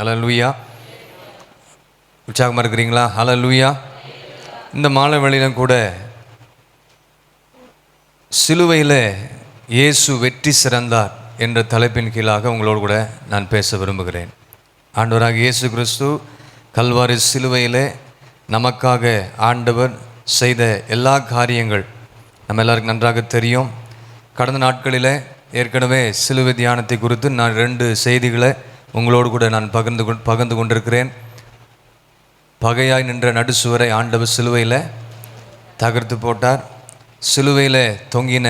ஹல்லேலூயா. உற்சாகமாக இருக்கிறீங்களா? ஹல்லேலூயா. இந்த மாலை வேளையிலும் கூட சிலுவையில் இயேசு வெற்றி சிறந்தார் என்ற தலைப்பின் கீழாக உங்களோடு கூட நான் பேச விரும்புகிறேன். ஆண்டவராக இயேசு கிறிஸ்து கல்வாரி சிலுவையில் நமக்காக ஆண்டவர் செய்த எல்லா காரியங்கள் நம்ம எல்லாருக்கும் நன்றாக தெரியும். கடந்த நாட்களில் ஏற்கனவே சிலுவை தியானத்தை குறித்து நான் 2 செய்திகளை உங்களோடு கூட நான் பகிர்ந்து கொண்டிருக்கிறேன். பகையாய் நின்ற நடுசுவரை ஆண்டவர் சிலுவையில் தகர்த்து போட்டார். சிலுவையில் தொங்கின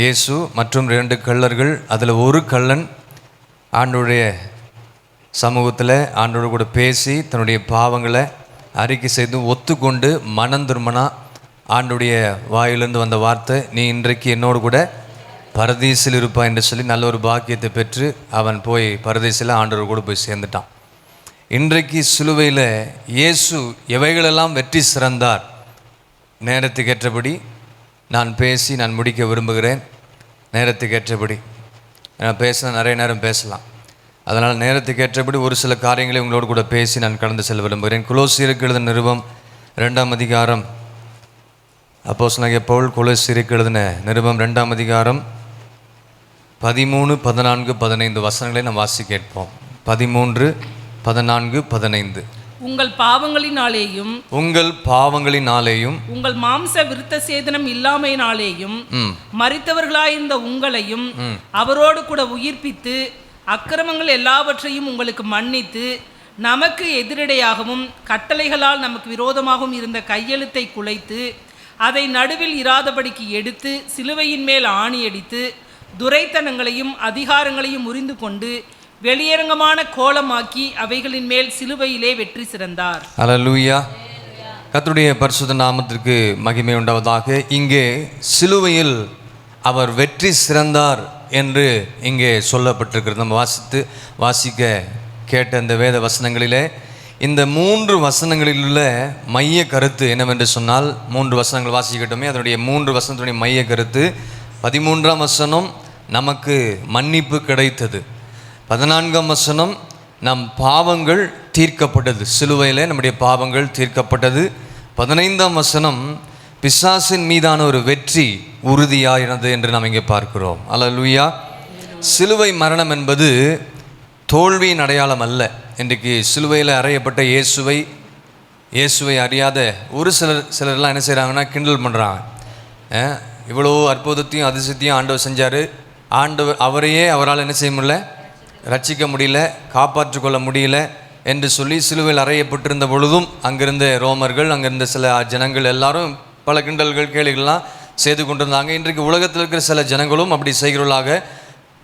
இயேசு மற்றும் 2 கள்ளர்கள், அதில் ஒரு கள்ளன் ஆண்டவருடைய சமூகத்தில் ஆண்டவரோடு கூட பேசி தன்னுடைய பாவங்களை அறிக்கை செய்து ஒத்துக்கொண்டு மனம் திரும்பினா ஆண்டவருடைய வாயிலிருந்து வந்த வார்த்தை, நீ இன்றைக்கு என்னோடு கூட பரதீசில் இருப்பாய் என்று சொல்லி நல்ல ஒரு பாக்கியத்தை பெற்று அவன் போய் பரதீசில் ஆண்டவர் கூட போய் சேர்ந்துட்டான். இன்றைக்கு சிலுவையில் இயேசு எவைகளெல்லாம் வெற்றி சிறந்தார், நேரத்துக்கு ஏற்றபடி நான் பேசி நான் முடிக்க விரும்புகிறேன். நேரத்துக்கு ஏற்றபடி நான் பேச நிறைய நேரம் பேசலாம். அதனால் நேரத்துக்கு ஏற்றபடி ஒரு சில காரியங்களை உங்களோடு கூட பேசி நான் கடந்து செல்ல விரும்புகிறேன். கொலோசியருக்கு எழுதின நிருபம் 2ஆம் அதிகாரம், அப்போஸ்தலனாகிய பவுல் கொலோசியருக்கு எழுதின நிருபம் 2ஆம் அதிகாரம் 13, 14, 15 வசனங்களை நாம் வாசி கேட்போம். 13, 14, 15. உங்கள் பாவங்களினாலேயும் உங்கள் மாம்ச விருத்த சேதனம் இல்லாமையினாலேயும் மரித்தவர்களாயிருந்த உங்களையும் அவரோடு கூட உயிர்ப்பித்து அக்கிரமங்கள் எல்லாவற்றையும் உங்களுக்கு மன்னித்து நமக்கு எதிரடையாகவும் கட்டளைகளால் நமக்கு விரோதமாகவும் இருந்த கையெழுத்தை குலைத்து அதை நடுவில் இராதபடிக்கு எடுத்து சிலுவையின் மேல் ஆணியடித்து துரைத்தனங்களையும் அதிகாரங்களையும் முறிந்து கொண்டு வெளியரங்கமான கோலமாக்கி அவைகளின் மேல் சிலுவையிலே வெற்றி சிறந்தார். ஹல்லேலூயா. கர்த்தருடைய பரிசுத்த நாமத்திற்கு மகிமை உண்டாவதாக. இங்கே சிலுவையில் அவர் வெற்றி சிறந்தார் என்று இங்கே சொல்லப்பட்டிருக்கிறது. நம்ம வாசிக்க கேட்ட இந்த வேத வசனங்களிலே இந்த 3 வசனங்களில் உள்ள மைய கருத்து என்னவென்று சொன்னால், 3 வசனங்கள் வாசிக்கட்டுமே. அதனுடைய 3 வசனத்துடைய மைய கருத்து, 13ஆம் வசனம் நமக்கு மன்னிப்பு கிடைத்தது, 14ஆம் வசனம் நம் பாவங்கள் தீர்க்கப்பட்டது, சிலுவையில் நம்முடைய பாவங்கள் தீர்க்கப்பட்டது, 15ஆம் வசனம் பிசாசின் மீதான ஒரு வெற்றி உறுதியாயினது என்று நாம் இங்கே பார்க்கிறோம். ஹல்லேலூயா. சிலுவை மரணம் என்பது தோல்வியின் அடையாளம் அல்ல. இன்றைக்கு சிலுவையில் அறையப்பட்ட இயேசுவை அறியாத ஒரு சிலர்லாம் என்ன செய்கிறாங்கன்னா, கிண்டல் பண்ணுறாங்க. இவ்வளோ அற்புதத்தையும் அதிசயத்தையும் ஆண்டவர் செஞ்சார், அவரையே அவரால் என்ன செய்ய முடியல, ரட்சிக்க முடியல, காப்பாற்றிக்கொள்ள முடியல என்று சொல்லி சிலுவையில் அறையப்பட்டிருந்த பொழுதும் அங்கிருந்த ரோமர்கள், அங்கிருந்த சில ஜனங்கள் எல்லாரும் பல கிண்டல்கள் கேலிகள்லாம் செய்து கொண்டிருந்தாங்க. இன்றைக்கு உலகத்தில் இருக்கிற சில ஜனங்களும் அப்படி செய்கிறவர்களாக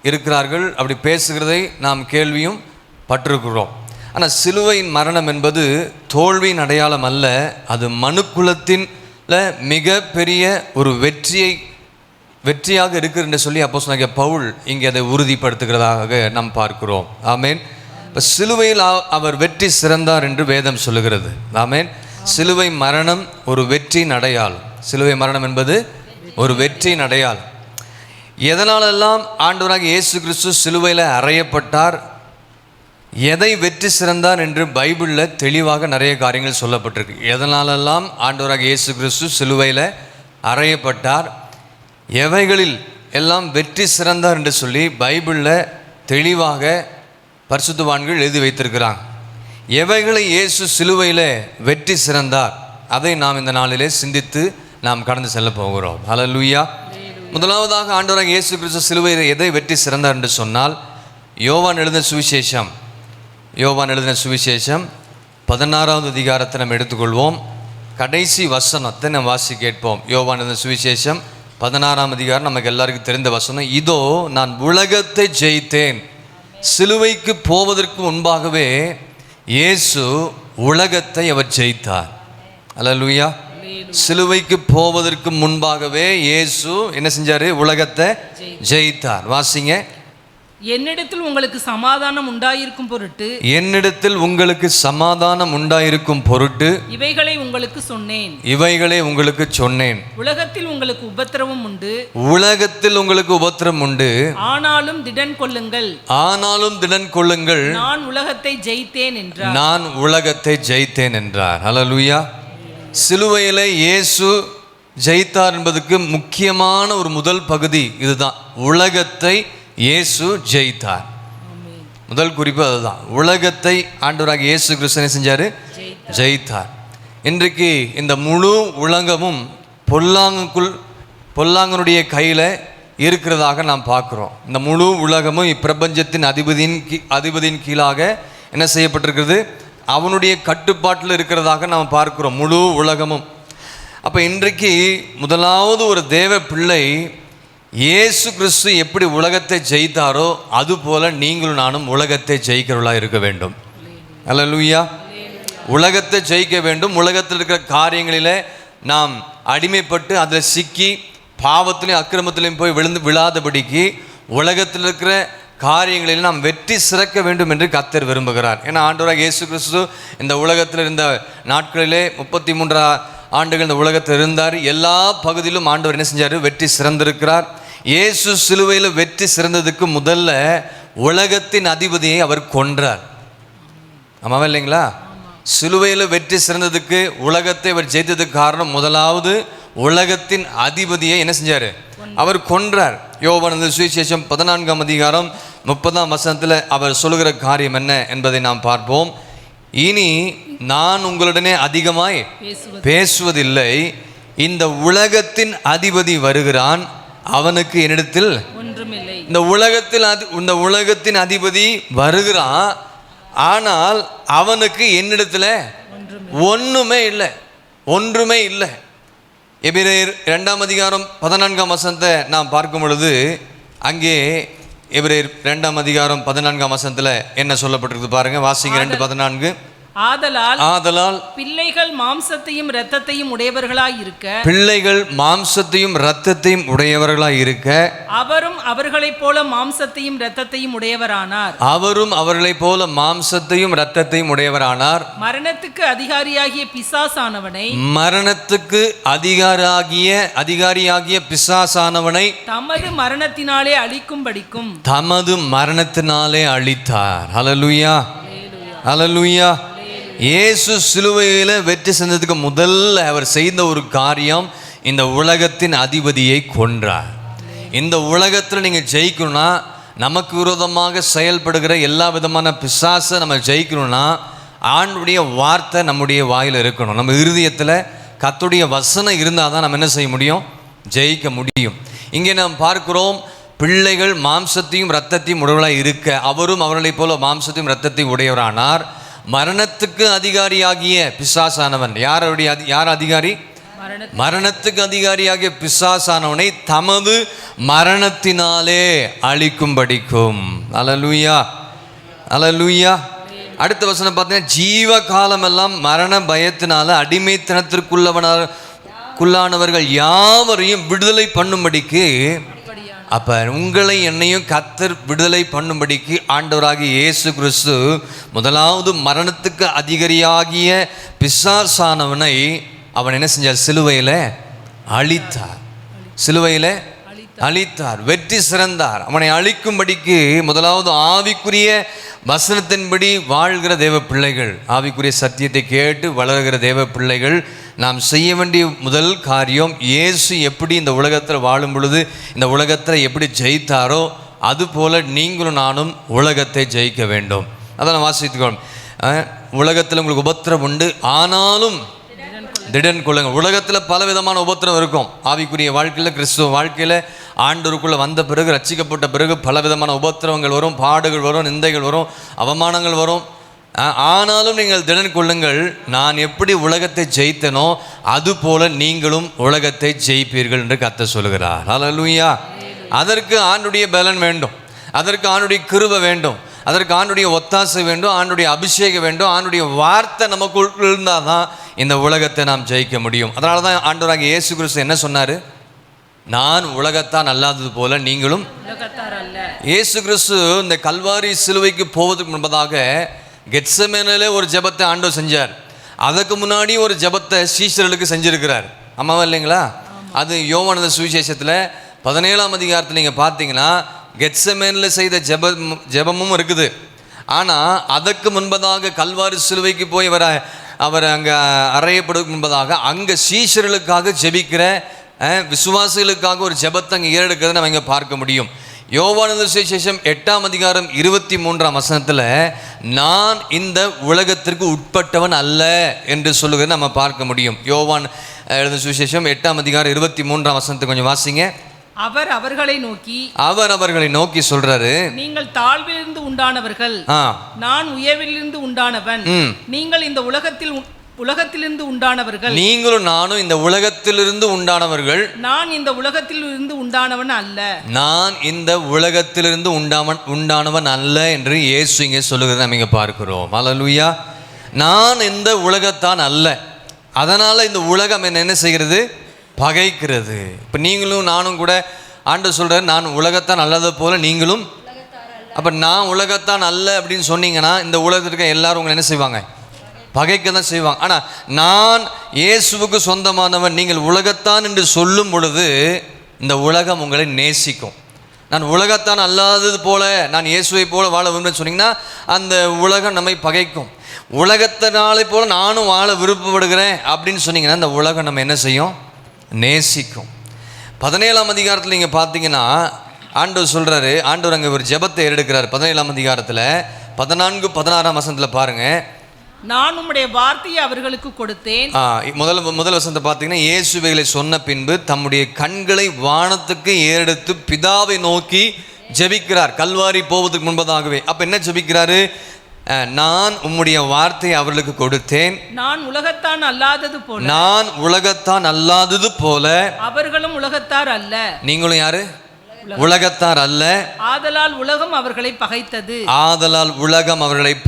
இருக்கிறார்கள். அப்படி பேசுகிறதை நாம் கேள்வியும் பட்டிருக்கிறோம். ஆனால் சிலுவையின் மரணம் என்பது தோல்வியின் அடையாளம் அல்ல. அது மனுக்குலத்தின் மிக பெரிய ஒரு வெற்றியாக இருக்குது என்று சொல்லி அப்போஸ்தலனாகிய பவுல் இங்கே அதை உறுதிப்படுத்துகிறதாக நாம் பார்க்கிறோம். ஆமேன். இப்போ சிலுவையில் அவர் வெற்றி சிறந்தார் என்று வேதம் சொல்லுகிறது. ஆமேன். சிலுவை மரணம் ஒரு வெற்றியின் அடையாளம். சிலுவை மரணம் என்பது ஒரு வெற்றியின் அடையாளம். எதனாலெல்லாம் ஆண்டவராக இயேசு கிறிஸ்து சிலுவையில் அறையப்பட்டார், எதை வெற்றி சிறந்தார் என்று பைபிளில் தெளிவாக நிறைய காரியங்கள் சொல்லப்பட்டிருக்கு. எதனாலெல்லாம் ஆண்டவராக இயேசு கிறிஸ்து சிலுவையில் அறையப்பட்டார், எவைகளில் எல்லாம் வெற்றி சிறந்தார் என்று சொல்லி பைபிளில் தெளிவாக பரிசுத்தவான்கள் எழுதி வைத்திருக்கிறாங்க. எவைகளை இயேசு சிலுவையில் வெற்றி சிறந்தார், அதை நாம் இந்த நாளிலே சிந்தித்து நாம் கடந்து செல்ல போகிறோம். ஹல்லேலூயா. முதலாவதாக ஆண்டவராக இயேசு கிறிஸ்து சிலுவையில் எதை வெற்றி சிறந்தார் என்று சொன்னால், யோவான் எழுதின சுவிசேஷம் 16ஆவது அதிகாரத்தை நம்ம எடுத்துக்கொள்வோம். கடைசி வசனத்தை நம்ம வாசி கேட்போம். யோவான் எழுதின சுவிசேஷம் 16ஆம் அதிகாரம் நமக்கு எல்லாருக்கும் தெரிந்த வசனம். இதோ நான் உலகத்தை ஜெயித்தேன். சிலுவைக்கு போவதற்கு முன்பாகவே இயேசு உலகத்தை அவர் ஜெயித்தார். ஹல்லேலூயா. சிலுவைக்கு போவதற்கு முன்பாகவே இயேசு என்ன செஞ்சார்? உலகத்தை ஜெயித்தார். வாசிங்க. என்னிடத்தில் உங்களுக்கு சமாதானம் உண்டாயிருக்கும் பொருட்டு என்னிடத்தில் உங்களுக்கு சமாதானம் உண்டாயிருக்கும் பொருட்டு இவைகளை உங்களுக்கு சொன்னேன். இவைகளை உங்களுக்கு சொன்னேன். உலகத்தில் உங்களுக்கு உபத்திரவம் உண்டு. உலகத்தில் உங்களுக்கு உபத்திரம் உண்டு. ஆனாலும் திடன் கொள்ளுங்கள். ஆனாலும் திடன் கொள்ளுங்கள். நான் உலகத்தை ஜெயித்தேன் என்றார். நான் உலகத்தை ஜெயித்தேன் என்றார். ஹல்லேலூயா. சிலுவையிலே இயேசு ஜெயித்தார் என்பதுக்கு முக்கியமான ஒரு முதல் பகுதி இதுதான். உலகத்தை இயேசு ஜெயித்தார். முதல் குறிப்பு அதுதான். உலகத்தை ஆண்டவராக இயேசு கிறிஸ்து செஞ்சாரு, ஜெயித்தார். இன்றைக்கு இந்த முழு உலகமும் பொல்லாங்கனுடைய கையில் இருக்கிறதாக நாம் பார்க்குறோம். இந்த முழு உலகமும் இப்பிரபஞ்சத்தின் அதிபதியின் கீழாக என்ன செய்யப்பட்டிருக்கிறது? அவனுடைய கட்டுப்பாட்டில் இருக்கிறதாக நாம் பார்க்கிறோம், முழு உலகமும். அப்போ இன்றைக்கு முதலாவது ஒரு தேவ பிள்ளை இயேசு கிறிஸ்து எப்படி உலகத்தை ஜெயித்தாரோ அதுபோல நீங்களும் நானும் உலகத்தை ஜெயிக்கிறவர்களாக இருக்க வேண்டும். அல்லேலூயா. உலகத்தை ஜெயிக்க வேண்டும். உலகத்தில் இருக்கிற காரியங்களில் நாம் அடிமைப்பட்டு அதில் சிக்கி பாவத்திலையும் அக்கிரமத்திலையும் போய் விழாதபடிக்கு உலகத்தில் இருக்கிற காரியங்களில் நாம் வெற்றி சிறக்க வேண்டும் என்று கர்த்தர் விரும்புகிறார். ஏன்னா ஆண்டவராக இயேசு கிறிஸ்து இந்த உலகத்தில் இருந்த நாட்களிலே 33 ஆண்டுகள் இந்த உலகத்தில் இருந்தார். எல்லா பகுதியிலும் ஆண்டவர் என்ன செஞ்சார்? வெற்றி சிறந்திருக்கிறார். இயேசு சிலுவையில் வெற்றி சிறந்ததுக்கு முதல்ல உலகத்தின் அதிபதியை அவர் கொன்றார். ஆமாவா இல்லைங்களா? சிலுவையில் வெற்றி சிறந்ததுக்கு, உலகத்தை அவர் ஜெயித்ததுக்கு காரணம் முதலாவது உலகத்தின் அதிபதியை என்ன செஞ்சார்? அவர் கொன்றார். யோவான் சுவிசேஷம் 14ஆம் அதிகாரம் 30ஆம் வசனத்தில் அவர் சொல்லுகிற காரியம் என்ன என்பதை நாம் பார்ப்போம். இனி நான் உங்களுடனே அதிகமாய் பேசுவதில்லை, இந்த உலகத்தின் அதிபதி வருகிறான், அவனுக்கு என்னிடத்தில் ஒன்றுமில்லை. இந்த உலகத்தின் அதிபதி வருகிறான், ஆனால் அவனுக்கு என்னிடத்தில் ஒன்றுமே இல்லை. எபிரேயர் 2ஆம் அதிகாரம் 14ஆம் வசனத்தை நாம் பார்க்கும் பொழுது அங்கே எபிரேயர் 2ஆம் அதிகாரம் 14ஆம் வசனத்தில் என்ன சொல்லப்பட்டிருக்கு பாருங்க. வாசிங்க 2:14. ஆதலால் பிள்ளைகள் மாம்சத்தையும் இரத்தத்தையும் உடையவர்களாய் இருக்க அவரும் அவர்களைப் போல மாம்சத்தையும் இரத்தத்தையும் உடையவரானார். மரணத்துக்கு அதிகாரியாகிய பிசாசானவனை தமது மரணத்தினாலே அழித்தார். ஹல்லேலூயா. ஹல்லேலூயா. இயேசு சிலுவையில் வெற்றி செஞ்சதுக்கு முதல்ல அவர் செய்த ஒரு காரியம், இந்த உலகத்தின் அதிபதியை கொன்றார். இந்த உலகத்தில் நீங்கள் ஜெயிக்கணும்னா, நமக்கு விரோதமாக செயல்படுகிற எல்லா விதமான பிசாசை நம்ம ஜெயிக்கணும்னா ஆண்டுடைய வார்த்தை நம்முடைய வாயில் இருக்கணும். நம்ம இருதயத்தில் கர்த்தருடைய வசனம் இருந்தால் தான் நம்ம என்ன செய்ய முடியும்? ஜெயிக்க முடியும். இங்கே நாம் பார்க்கிறோம், பிள்ளைகள் மாம்சத்தையும் இரத்தத்தையும் உடையவர்களாய் இருக்க அவரும் அவர்களைப் போல மாம்சத்தையும் இரத்தத்தையும் உடையவரானார். மரணத்துக்கு அதிகாரியாகிய பிசாசானவன், யார் அதிகாரி? மரணத்துக்கு அதிகாரியாகிய பிசாசானவனை தமது மரணத்தினாலே அழிக்கும்படிக்கும். அல்லேலூயா. அல்லேலூயா. அடுத்த வசனம் பார்த்தீங்கன்னா, ஜீவ காலமெல்லாம் மரண பயத்தினால அடிமைத்தனத்திற்குள்ளானவர்கள் யாவரையும் விடுதலை பண்ணும்படிக்கு, அப்போ உங்களை என்னையும் கர்த்தர் விடுதலை பண்ணும்படிக்கு ஆண்டவராகிய இயேசு கிறிஸ்து முதலாவது மரணத்துக்கு அதிகாரியாகிய பிசாசானவனை அவன் என்ன செஞ்சார்? சிலுவையில் அழித்தார். வெற்றி சிறந்தார். அவனை அழிக்கும்படிக்கு முதலாவது ஆவிக்குரிய வசனத்தின்படி வாழ்கிற தேவ பிள்ளைகள், ஆவிக்குரிய சத்தியத்தை கேட்டு வளர்கிற தேவ பிள்ளைகள், நாம் செய்ய வேண்டிய முதல் காரியம், இயேசு எப்படி இந்த உலகத்தில் வாழும் பொழுது இந்த உலகத்தில் எப்படி ஜெயித்தாரோ அதுபோல் நீங்களும் நானும் உலகத்தை ஜெயிக்க வேண்டும். அதான் வாசித்துக்கோம். உலகத்தில் உங்களுக்கு உபத்திரம் உண்டு, ஆனாலும் திடன் கொள்ளுங்கள். உலகத்தில் பல விதமான உபத்திரம் இருக்கும். ஆவிக்குரிய வாழ்க்கையில், கிறிஸ்துவ வாழ்க்கையில் ஆண்டவருக்குள்ளே வந்த பிறகு, ரட்சிக்கப்பட்ட பிறகு பல விதமான உபத்திரவங்கள் வரும், பாடுகள் வரும், நிந்தைகள் வரும், அவமானங்கள் வரும். ஆனாலும் நீங்கள் திடன் கொள்ளுங்கள், நான் எப்படி உலகத்தை ஜெயித்தனோ அதுபோல நீங்களும் உலகத்தை ஜெயிப்பீர்கள் என்று கர்த்தர் சொல்கிறார். ஹல்லேலூயா. அதற்கு ஆண்டுடைய பலன் வேண்டும், அதற்கு ஆண்டுடைய கிருபை வேண்டும், அதற்கு ஆண்டுடைய ஒத்தாசை வேண்டும், ஆண்டுடைய அபிஷேகம் வேண்டும், ஆண்டுடைய வார்த்தை நமக்குள் இருந்தால் தான் இந்த உலகத்தை நாம் ஜெயிக்க முடியும். அதனால தான் ஆண்டவராகிய இயேசு கிறிஸ்து என்ன சொன்னார்? நான் உலகத்தான் அல்லாதது போல நீங்களும் உலகத்தார் அல்ல. இயேசு கிறிஸ்து இந்த கல்வாரி சிலுவைக்கு போவதற்கு முன்பதாக கெத்செமனேல ஒரு ஜெபத்தை ஆண்டவர் செஞ்சார். அதுக்கு முன்னாடி ஒரு ஜெபத்தை சீஷர்களுக்கு செஞ்சிருக்கிறார். ஆமாவா இல்லைங்களா? அது யோவானது சுவிசேஷத்தில் 17ஆம் அதிகாரத்தில் நீங்கள் பார்த்தீங்கன்னா கெத்செமனேல செய்த ஜெபமும் இருக்குது. ஆனால் அதற்கு முன்பதாக கல்வாரி சிலுவைக்கு போய் அவர் அங்கே அறையப்படுவதற்கு முன்பதாக அங்கே சீஷர்களுக்காக ஜெபிக்கிற விசுவாசிகளுக்காக ஒரு ஜெபத்தை அங்கே ஏறெடுக்கிறத நம்ம இங்கே பார்க்க முடியும். யோவானது சுவிசேஷம் 8ஆம் அதிகாரம் 23ஆம் வசனத்தில் நான் இந்த உலகத்திற்கு உட்பட்டவன் அல்ல என்று சொல்லுகிறத நம்ம பார்க்க முடியும். யோவான் எழுதின சுவிசேஷம் 8ஆம் அதிகாரம் 23ஆம் வசனத்தை கொஞ்சம் வாசிங்க. அவர் அவர்களை நோக்கி சொல்றாரு, நீங்கள் தாழ்விலிருந்து உண்டானவர்கள், நான் உயர்விலிருந்து உண்டானவன். நீங்கள் இந்த உலகத்திலிருந்து உண்டானவர்கள், நீங்களும் நானும் இந்த உலகத்திலிருந்து உண்டானவர்கள். நான் இந்த உலகத்திலிருந்து உண்டானவன் அல்ல, நான் இந்த உலகத்திலிருந்து உண்டானவன் அல்ல என்று இயேசு இங்கே சொல்லுகிறத நம்ம இங்கே பார்க்கிறோம். அல்லேலூயா. நான் இந்த உலகத்தான் அல்ல, அதனால இந்த உலகம் என்ன செய்கிறது? பகைக்கிறது. இப்போ நீங்களும் நானும் கூட ஆண்டவர் சொல்கிறார், நான் உலகத்தான் அல்லது போல நீங்களும். அப்போ நான் உலகத்தான் அல்ல அப்படின்னு சொன்னீங்கன்னா இந்த உலகத்திற்கு எல்லாரும் உங்களை என்ன செய்வாங்க? பகைக்க தான் செய்வாங்க. ஆனால் நான் இயேசுவுக்கு சொந்தமானவன், நீங்கள் உலகத்தான் என்று சொல்லும் பொழுது இந்த உலகம் உங்களை நேசிக்கும். நான் உலகத்தான் அல்லாதது போல நான் இயேசுவை போல வாழ விரும்புகிறேன்னு சொன்னீங்கன்னா அந்த உலகம் நம்மை பகைக்கும். உலகத்தினாலே போல நானும் வாழ விருப்பப்படுகிறேன் அப்படின்னு சொன்னீங்கன்னா இந்த உலகம் நம்ம என்ன செய்யும்? நேசிக்கும். 17ஆம் அதிகாரத்தில் நீங்கள் பார்த்தீங்கன்னா ஆண்டவர் சொல்கிறாரு, ஆண்டவர் அங்கே ஒரு ஜெபத்தை எடுக்கிறார். 17ஆம் அதிகாரத்தில் 14, 16ஆம் வசனத்தில் பாருங்கள். நான் உம்முடைய வார்த்தையை அவர்களுக்கு கொடுத்தேன். முதல் வசனத்தை பார்த்தீங்கன்னா இயேசுவைகளை சொன்ன பின்பு தம்முடைய கண்களை வானத்துக்கு ஏறெடுத்து பிதாவை நோக்கி ஜெபிக்கிறார், கல்வாரி போவதற்கு முன்பதாகவே. அப்போ என்ன ஜெபிக்கிறாரு? நான் உம்முடைய வார்த்தையை அவர்களுக்கு கொடுத்தேன், நான் உலகத்தான் அல்லாதது போல அவர்களும் உலகத்தார் அல்ல. நீங்களும் யாரு? உலகத்தார் அல்ல. ஆதலால் உலகம் அவர்களை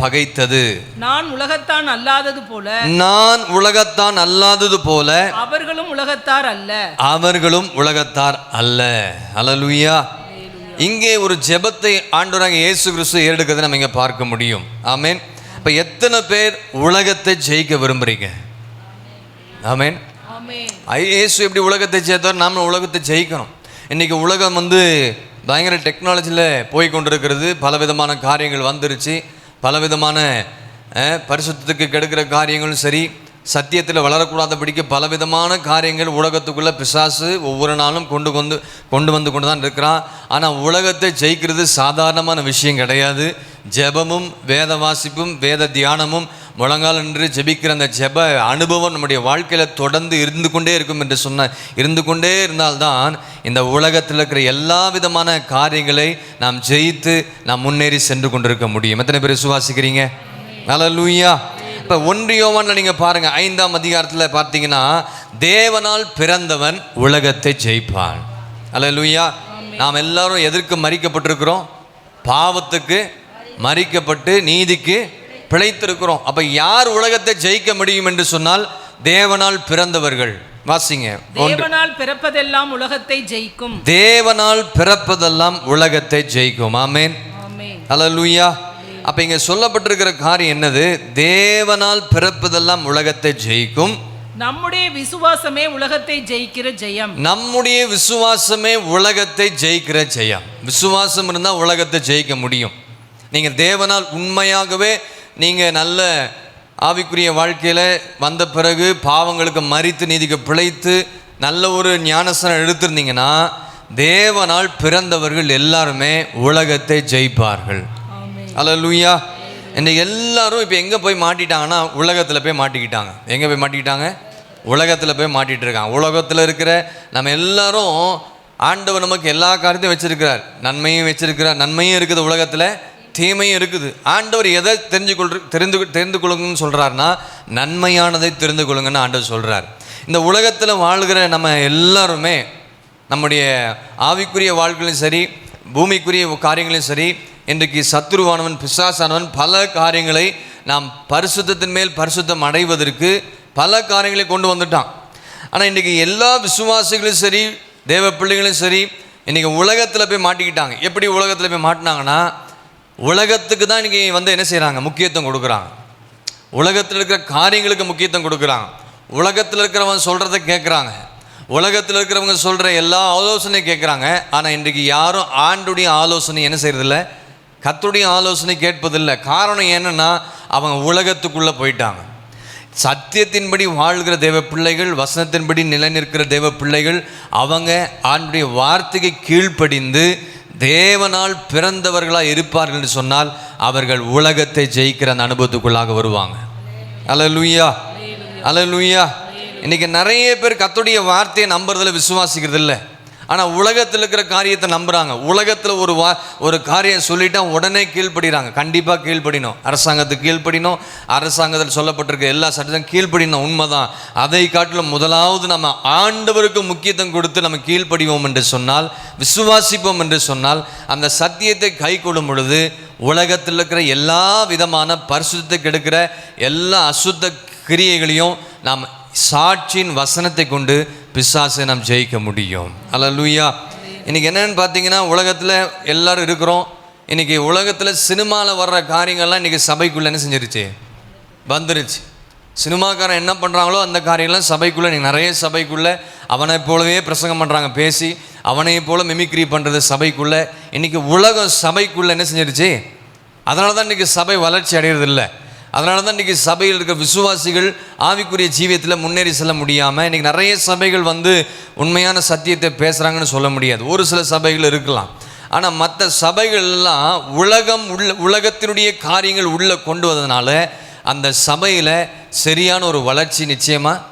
பகைத்தது. நான் உலகத்தான் அல்லாதது போல அவர்களும் உலகத்தார் அல்ல. அல்லேலூயா. இங்கே ஒரு ஜெபத்தை ஆண்டவராக இயேசு கிறிஸ்து ஏறெடுக்கிறதை நம்ம இங்கே பார்க்க முடியும். ஆமேன். இப்போ எத்தனை பேர் உலகத்தை ஜெயிக்க விரும்புறீங்க? ஆமேன். இயேசு எப்படி உலகத்தை ஜெயித்தார், நாம உலகத்தை ஜெயிக்கணும். இன்றைக்கி உலகம் பயங்கர டெக்னாலஜியில் போய் கொண்டிருக்கிறது. பலவிதமான காரியங்கள் வந்துருச்சு. பலவிதமான பரிசுத்தத்துக்கு கெடுக்கிற காரியங்களும் சரி, சத்தியத்தில் வளரக்கூடாதபடிக்கு பலவிதமான காரியங்கள் உலகத்துக்குள்ளே பிசாசு ஒவ்வொரு நாளும் கொண்டு வந்து தான் இருக்கிறான். ஆனால் உலகத்தை ஜெயிக்கிறது சாதாரணமான விஷயம் கிடையாது. ஜெபமும் வேத வாசிப்பும் வேத தியானமும் முழங்கால் என்று ஜெபிக்கிற அந்த ஜெப அனுபவம் நம்முடைய வாழ்க்கையில் தொடர்ந்து இருந்து கொண்டே இருக்கும் என்று இருந்து கொண்டே இருந்தால்தான் இந்த உலகத்தில் இருக்கிற எல்லா விதமான காரியங்களை நாம் ஜெயித்து நாம் முன்னேறி சென்று கொண்டிருக்க முடியும். எத்தனை பேர் விசுவாசிக்கிறீங்க? அல்லேலூயா. இப்போ 1 யோவானில் நீங்கள் பாருங்கள், 5ஆம் அதிகாரத்தில் பார்த்தீங்கன்னா தேவனால் பிறந்தவன் உலகத்தை ஜெயிப்பான். அல்லேலூயா. நாம் எல்லாரும் எதற்கு மரிக்கப்பட்டிருக்கிறோம்? பாவத்துக்கு மரிக்கப்பட்டு நீதிக்கு பிழைத்திருக்கிறோம். அப்போ யார் உலகத்தை ஜெயிக்க முடியும் என்று சொன்னால் தேவனால் பிறந்தவர்கள். வாசிங்க. தேவனால் பிறப்பதெல்லாம் உலகத்தை ஜெயிக்கும். தேவனால் பிறப்பதெல்லாம் உலகத்தை ஜெயிக்கும். ஆமென். அல்லேலூயா. அப்போ இங்கே சொல்லப்பட்டிருக்கிற காரியம் என்னது? தேவனால் பிறப்பதெல்லாம் உலகத்தை ஜெயிக்கும். நம்முடைய விசுவாசமே உலகத்தை ஜெயிக்கிற ஜெயம். நம்முடைய விசுவாசமே உலகத்தை ஜெயிக்கிற ஜெயம். விசுவாசம் இருந்தால் உலகத்தை ஜெயிக்க முடியும். நீங்கள் தேவனால் உண்மையாகவே நீங்கள் நல்ல ஆவிக்குரிய வாழ்க்கையில் வந்த பிறகு பாவங்களுக்கு மரித்து நீதிக்கு பிழைத்து நல்ல ஒரு ஞானஸ்தானம் எடுத்திருந்தீங்கன்னா தேவனால் பிறந்தவர்கள் எல்லாருமே உலகத்தை ஜெயிப்பார்கள். அல்லேலூயா. இன்னைக்கு எல்லாரும் இப்போ எங்கே போய் மாட்டிட்டாங்கன்னா உலகத்தில் போய் மாட்டிக்கிட்டாங்க. எங்கே போய் மாட்டிக்கிட்டாங்க? உலகத்தில் போய் மாட்டிகிட்டு இருக்காங்க. உலகத்தில் இருக்கிற நம்ம எல்லாரும் ஆண்டவர் நமக்கு எல்லா காரியத்தையும் வச்சிருக்கிறார். நன்மையும் வச்சிருக்கிறார். நன்மையும் இருக்குது, உலகத்தில் தீமையும் இருக்குது. ஆண்டவர் எதை தெரிந்து கொள்ளுங்கன்னு சொல்கிறாருன்னா நன்மையானதை தெரிந்து கொள்ளுங்கன்னு ஆண்டவர் சொல்கிறார். இந்த உலகத்தில் வாழ்கிற நம்ம எல்லாருமே நம்முடைய ஆவிக்குரிய வாழ்க்கையிலும் சரி பூமிக்குரிய காரியங்களையும் சரி இன்றைக்கு சத்துருவானவன் பிசாசானவன் பல காரியங்களை நாம் பரிசுத்தத்தின் மேல் பரிசுத்தம் அடைவதற்கு பல காரியங்களை கொண்டு வந்துட்டான். ஆனால் இன்றைக்கி எல்லா விசுவாசிகளும் சரி தேவ பிள்ளைகளும் சரி இன்றைக்கி உலகத்தில் போய் மாட்டிக்கிட்டாங்க. எப்படி உலகத்தில் போய் மாட்டினாங்கன்னா, உலகத்துக்கு தான் இன்றைக்கி என்ன செய்கிறாங்க, முக்கியத்துவம் கொடுக்குறாங்க. உலகத்தில் இருக்கிற காரியங்களுக்கு முக்கியத்துவம் கொடுக்குறாங்க. உலகத்தில் இருக்கிறவங்க சொல்கிறத கேட்குறாங்க. உலகத்தில் இருக்கிறவங்க சொல்கிற எல்லா ஆலோசனையும் கேட்குறாங்க. ஆனால் இன்றைக்கு யாரும் ஆண்டுடைய ஆலோசனை என்ன செய்கிறதில்ல, கர்த்தருடைய ஆலோசனை கேட்பதில்லை. காரணம் என்னென்னா, அவங்க உலகத்துக்குள்ளே போயிட்டாங்க. சத்தியத்தின்படி வாழ்கிற தேவ பிள்ளைகள், வசனத்தின்படி நிலைநிற்கிற தேவ பிள்ளைகள், அவங்க ஆண்டுடைய வார்த்தைக்கு கீழ்ப்படிந்து தேவனால் பிறந்தவர்களாக இருப்பார்கள் என்று சொன்னால் அவர்கள் உலகத்தை ஜெயிக்கிற அந்த அனுபவத்துக்குள்ளாக வருவாங்க. அல்லேலூயா, அல்லேலூயா. இன்றைக்கி நிறைய பேர் கர்த்தருடைய வார்த்தையை நம்புறதில்ல, விசுவாசிக்கிறது இல்லை. ஆனால் உலகத்தில் இருக்கிற காரியத்தை நம்புகிறாங்க. உலகத்தில் ஒரு காரியம் சொல்லிட்டா உடனே கீழ்ப்படுகிறாங்க. கண்டிப்பாக கீழ்ப்படினோம், அரசாங்கத்துக்கு கீழ்ப்படினோம், அரசாங்கத்தில் சொல்லப்பட்டிருக்க எல்லா சட்டத்தையும் கீழ்ப்படினோம், உண்மைதான். அதை காட்டிலும் முதலாவது நம்ம ஆண்டவருக்கு முக்கியத்துவம் கொடுத்து நம்ம கீழ்ப்படிவோம் என்று சொன்னால், விசுவாசிப்போம் என்று சொன்னால், அந்த சத்தியத்தை கை கொள்ளும் பொழுது உலகத்தில் இருக்கிற எல்லா விதமான பரிசுத்தத்தை கெடுக்கிற எல்லா அசுத்த கிரியைகளையும் நாம் சாட்சியின் வசனத்தை கொண்டு பிசாசை நாம் ஜெயிக்க முடியும். அல்லேலூயா. இன்றைக்கி என்னென்னு பார்த்தீங்கன்னா, உலகத்தில் எல்லோரும் இருக்கிறோம். இன்றைக்கி உலகத்தில் சினிமாவில் வர்ற காரியங்கள்லாம் இன்றைக்கி சபைக்குள்ளே என்ன செஞ்சிருச்சு, வந்துருச்சு. சினிமாக்காரன் என்ன பண்ணுறாங்களோ அந்த காரியங்கள்லாம் சபைக்குள்ளே, இன்றைக்கி நிறைய சபைக்குள்ளே அவனை போலவே பிரசங்கம் பண்ணுறாங்க, பேசி அவனை போல மிமிக்ரி பண்ணுறது சபைக்குள்ளே. இன்றைக்கி உலகம் சபைக்குள்ளே என்ன செஞ்சிருச்சு. அதனால தான் இன்றைக்கி சபை வளர்ச்சி அடைகிறதில்லை. அதனால தான் இன்றைக்கி சபையில் இருக்கிற விசுவாசிகள் ஆவிக்குரிய ஜீவியத்தில் முன்னேறி செல்ல முடியாமல் இன்றைக்கி நிறைய சபைகள் உண்மையான சத்தியத்தை பேசுகிறாங்கன்னு சொல்ல முடியாது. ஒரு சில சபைகள் இருக்கலாம். ஆனால் மற்ற சபைகள்லாம் உலகத்தினுடைய காரியங்கள் உள்ளே கொண்டு வந்ததுனால அந்த சபையில் சரியான ஒரு வளர்ச்சி நிச்சயமாக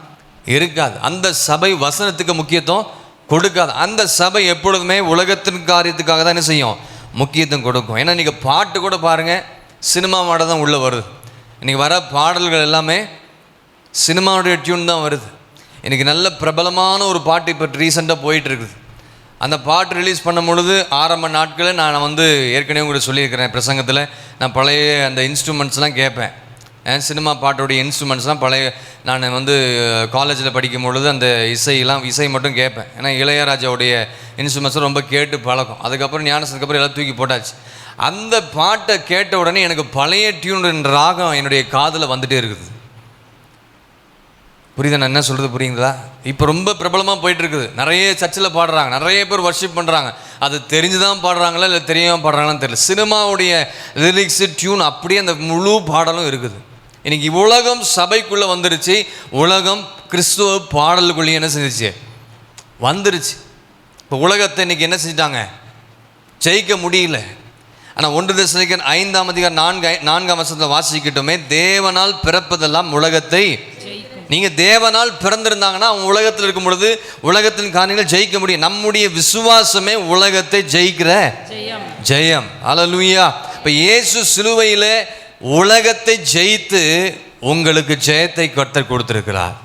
இருக்காது. அந்த சபை வசனத்துக்கு முக்கியத்துவம் கொடுக்காது. அந்த சபை எப்பொழுதுமே உலகத்தின் காரியத்துக்காக தான் என்ன செய்யும், முக்கியத்துவம் கொடுக்கும். ஏன்னா நீங்கள் பாட்டு கூட பாருங்கள், சினிமா மாட தான் உள்ளே வருது. இன்றைக்கி வர பாடல்கள் எல்லாமே சினிமாவுடைய டியூன் தான் வருது. இன்றைக்கி நல்ல பிரபலமான ஒரு பாட்டு இப்போ ரீசெண்டாக போயிட்டுருக்குது. அந்த பாட்டு ரிலீஸ் பண்ணும் பொழுது ஆரம்ப நாட்களில் நான் ஏற்கனவே கூட சொல்லியிருக்கிறேன் பிரசங்கத்தில், நான் பழைய அந்த இன்ஸ்ட்ருமெண்ட்ஸ்லாம் கேட்பேன். சினிமா பாட்டோடைய இன்ஸ்ட்ருமெண்ட்ஸ்லாம் பழைய நான் காலேஜில் படிக்கும் பொழுது அந்த இசை மட்டும் கேட்பேன். ஏன்னா இளையராஜாவுடைய இன்ஸ்ட்ருமெண்ட்ஸும் ரொம்ப கேட்டு பழக்கம். அதுக்கப்புறம் ஞானசத்துக்கப்புறம் எல்லாம் தூக்கி போட்டாச்சு. அந்த பாட்டை கேட்ட உடனே எனக்கு பழைய டியூன் ராகம் என்னுடைய காதில் வந்துகிட்டே இருக்குது. புரியுதா நான் என்ன சொல்கிறது, புரியுங்களா? இப்போ ரொம்ப பிரபலமாக போயிட்டுருக்குது. நிறைய சர்ச்சில் பாடுறாங்க, நிறைய பேர் வர்ஷிப் பண்ணுறாங்க. அது தெரிஞ்சு தான் பாடுறாங்களா இல்லை தெரியாமல் பாடுறாங்களான்னு தெரியல. சினிமாவுடைய லிரிக்ஸு டியூன் அப்படியே அந்த முழு பாடலும் இருக்குது. இன்றைக்கி உலகம் சபைக்குள்ளே வந்துருச்சு. உலகம் கிறிஸ்துவ பாடலுக்குள்ளேயே என்ன செஞ்சிச்சு, வந்துருச்சு. இப்போ உலகத்தை இன்றைக்கி என்ன செஞ்சிட்டாங்க, ஜெயிக்க முடியல. ஆனால் 1 தெசலோனிக்கர் 5:4 வாசிக்கிட்டோமே, தேவனால் பிறப்பதெல்லாம் உலகத்தை, நீங்கள் தேவனால் பிறந்திருந்தாங்கன்னா அவங்க உலகத்தில் இருக்கும் பொழுது உலகத்தின் காரியங்கள் ஜெயிக்க முடியும். நம்முடைய விசுவாசமே உலகத்தை ஜெயிக்கிற ஜெயம். அல்லேலூயா. இப்போ இயேசு சிலுவையில் உலகத்தை ஜெயித்து உங்களுக்கு ஜெயத்தை கர்த்தர் கொடுத்திருக்கிறார்.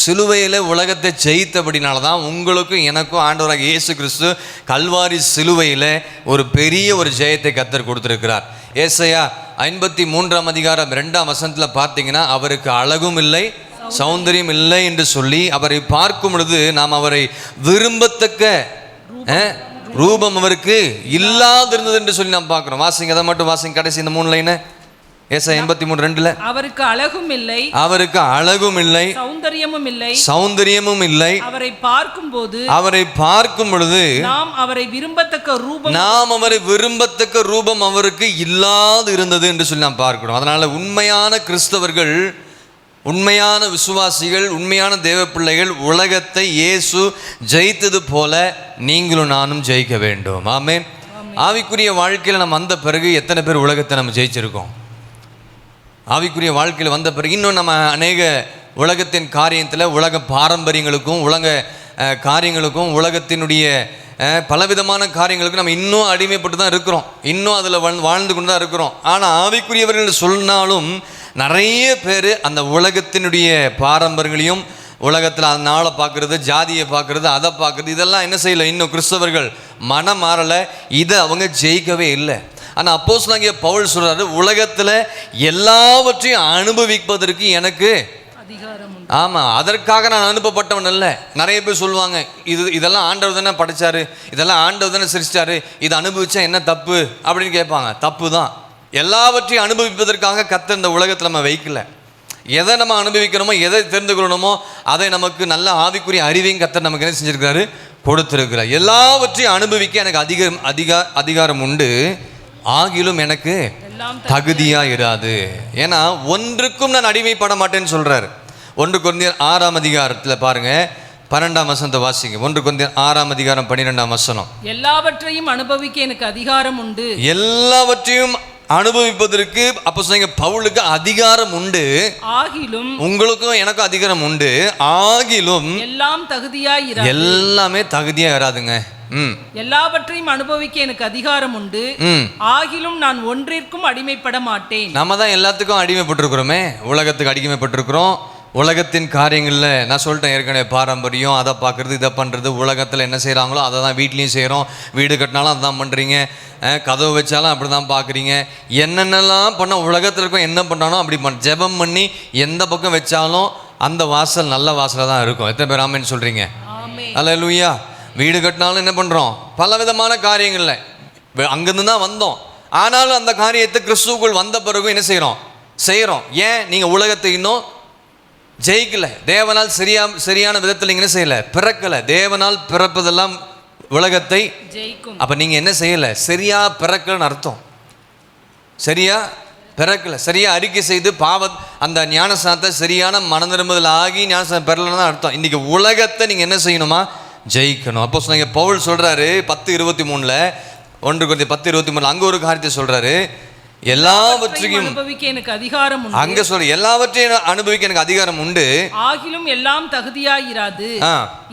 சிலுவையில் உலகத்தை ஜெயித்தபடினால தான் உங்களுக்கும் எனக்கும் ஆண்டவராக இயேசு கிறிஸ்து கல்வாரி சிலுவையில் ஒரு பெரிய ஒரு ஜெயத்தை கர்த்தர் கொடுத்திருக்கிறார். ஏசாயா 53:2 பார்த்தீங்கன்னா, அவருக்கு அழகும் இல்லை சௌந்தரியம் இல்லை என்று சொல்லி அவரை பார்க்கும் பொழுது நாம் அவரை விரும்பத்தக்க ரூபம் அவருக்கு இல்லாதிருந்தது என்று சொல்லி நாம் பார்க்குறோம். வாசிங்க, அதை மட்டும் வாசிங்க, கடைசி இந்த 3 லைனை. ஏசாயா 53:2 அவருக்கு அழகும் இல்லை, அவருக்கு அழகும் இல்லை, சௌந்தரியமும் இல்லை, சௌந்தரியமும் இல்லை. அவரை பார்க்கும்போது, அவரை பார்க்கும் பொழுது நாம் அவரை விரும்பத்தக்க ரூபம் அவருக்கு இல்லாது இருந்தது என்று சொல்லி நாம் பார்க்கிறோம். அதனால உண்மையான கிறிஸ்தவர்கள், உண்மையான விசுவாசிகள், உண்மையான தேவ பிள்ளைகள் உலகத்தை இயேசு ஜெயித்தது போல நீங்களும் நானும் ஜெயிக்க வேண்டும். ஆமென். ஆவிக்குரிய வாழ்க்கையில் நம்ம வந்த பிறகு எத்தனை பேர் உலகத்தை நம்ம ஜெயிச்சிருக்கோம்? ஆவிக்குரிய வாழ்க்கையில் வந்த பிறகு இன்னும் நம்ம அநேக உலகத்தின் காரியத்தில், உலக பாரம்பரியங்களுக்கும் உலக காரியங்களுக்கும் உலகத்தினுடைய பலவிதமான காரியங்களுக்கும் நம்ம இன்னும் அடிமைப்பட்டு தான் இருக்கிறோம். இன்னும் அதில் வாழ்ந்து கொண்டு தான் இருக்கிறோம். ஆனால் ஆவிக்குரியவர்கள் சொன்னாலும் நிறைய பேர் அந்த உலகத்தினுடைய பாரம்பரியங்களையும், உலகத்தில் அந்த நாளை பார்க்குறது, ஜாதியை பார்க்குறது, அதை பார்க்குறது, இதெல்லாம் என்ன செய்யலை. இன்னும் கிறிஸ்தவர்கள் மனம் மாறலை. இதை அவங்க ஜெயிக்கவே இல்லை. ஆனால் அப்போஸ்தலனாகிய பவுல் சொல்கிறாரு, உலகத்தில் எல்லாவற்றையும் அனுபவிப்பதற்கு எனக்கு அதிகாரம் உண்டு. ஆமாம், அதற்காக நான் அனுப்பப்பட்டவன் அல்ல. நிறைய பேர் சொல்லுவாங்க, இதெல்லாம் ஆண்டவர் தானே படைச்சாரு, இதெல்லாம் ஆண்டவர் தானே சிரிச்சிட்டாரு, இதை அனுபவிச்சா என்ன தப்பு அப்படின்னு கேட்பாங்க. தப்பு தான். எல்லாவற்றையும் அனுபவிப்பதற்காக கர்த்தர் இந்த உலகத்தில் நம்ம வைக்கல. எதை நம்ம அனுபவிக்கிறோமோ, எதை தெரிந்து கொள்ளணுமோ, அதை நமக்கு நல்ல ஆவிக்குரிய அறிவையும் கர்த்தர் நமக்கு என்ன செஞ்சிருக்காரு, கொடுத்திருக்கிறார். எல்லாவற்றையும் அனுபவிக்க எனக்கு அதிகாரம் உண்டு, ஆகிலும் எனக்கு தகுதியா இராது. ஏன்னா ஒன்றுக்கும் நான் அடிமைப்பட மாட்டேன்னு சொல்றாரு. 1 கொரிந்தியர் 6ஆம் அதிகாரத்தில் பாருங்க, 12ஆம் வசனத்தை வாசிங்க. 1 கொரிந்தியர் 6ஆம் அதிகாரம் 12ஆம் வசனம். எல்லாவற்றையும் அனுபவிக்க எனக்கு அதிகாரம் உண்டு. எல்லாவற்றையும் அனுபவிப்பதற்கு அப்போஸ்தலனாகிய பவுலுக்கு அதிகாரம் உண்டு, ஆகிலும் உங்களுக்கும் எனக்கும் அதிகாரம் உண்டு, ஆகிலும் எல்லாம் தகுதியாய் இராது. எல்லாமே தகுதியா இராதுங்க. எல்லாவற்றையும் அனுபவிக்க எனக்கு அதிகாரம் உண்டு, ஆகிலும் நான் ஒன்றிற்கும் அடிமைப்பட மாட்டேன். நம்ம தான் எல்லாத்துக்கும் அடிமைப்பட்டிருக்கிறோமே, உலகத்துக்கு அடிமைப்பட்டிருக்கிறோம். உலகத்தின் காரியங்களில் நான் சொல்லிட்டேன் ஏற்கனவே, பாரம்பரியம், அதை பார்க்குறது, இதை பண்ணுறது, உலகத்தில் என்ன செய்கிறாங்களோ அதை தான் வீட்லேயும் செய்கிறோம். வீடு கட்டினாலும் அதை தான் பண்ணுறீங்க, கதவு வச்சாலும் அப்படி தான் பார்க்குறீங்க. என்னென்னலாம் பண்ண உலகத்தில் இருக்கும், என்ன பண்ணாலும் அப்படி ஜெபம் பண்ணி எந்த பக்கம் வச்சாலும் அந்த வாசல் நல்ல வாசலாக தான் இருக்கும். எத்தனை பேர் ஆமென் சொல்கிறீங்க? அல்லேலூயா. வீடு கட்டினாலும் என்ன பண்ணுறோம், பல விதமான காரியங்களில் அங்கேருந்து தான் வந்தோம். ஆனாலும் அந்த காரியத்தை கிறிஸ்துவுக்குள் வந்த பிறகு என்ன செய்கிறோம். ஏன் நீங்கள் உலகத்தை இன்னும் ஜெயிக்கல, தேவனால் சரியான விதத்தில் நீங்கள் என்ன செய்யலை, பிறக்கலை. தேவனால் பிறப்பதெல்லாம் உலகத்தை ஜெயிக்கும். அப்போ நீங்கள் என்ன செய்யலை, சரியா பிறக்கலன்னு அர்த்தம். சரியா பிறக்கலை, சரியா அறிக்கை செய்து அந்த ஞானஸ்நானத்தை சரியான மனநிரும்புதல் ஆகி ஞானஸ்நானம் பெறலன்னு தான் அர்த்தம். இன்றைக்கி உலகத்தை நீங்கள் என்ன செய்யணுமா, ஜெயிக்கணும். அப்போ சொன்னீங்க பவுல் சொல்கிறாரு 10:23, 1 கொரிந்தியர் 10:23 அங்கே ஒரு காரியத்தை சொல்கிறாரு, எல்லாவற்றையும் அனுபவிக்க எனக்கு அதிகாரம் உண்டு. அங்க சொல்ற எல்லாவற்றையும் அனுபவிக்க எனக்கு அதிகாரம் உண்டு, ஆகிலும் எல்லாம் தகுதியாயிராது.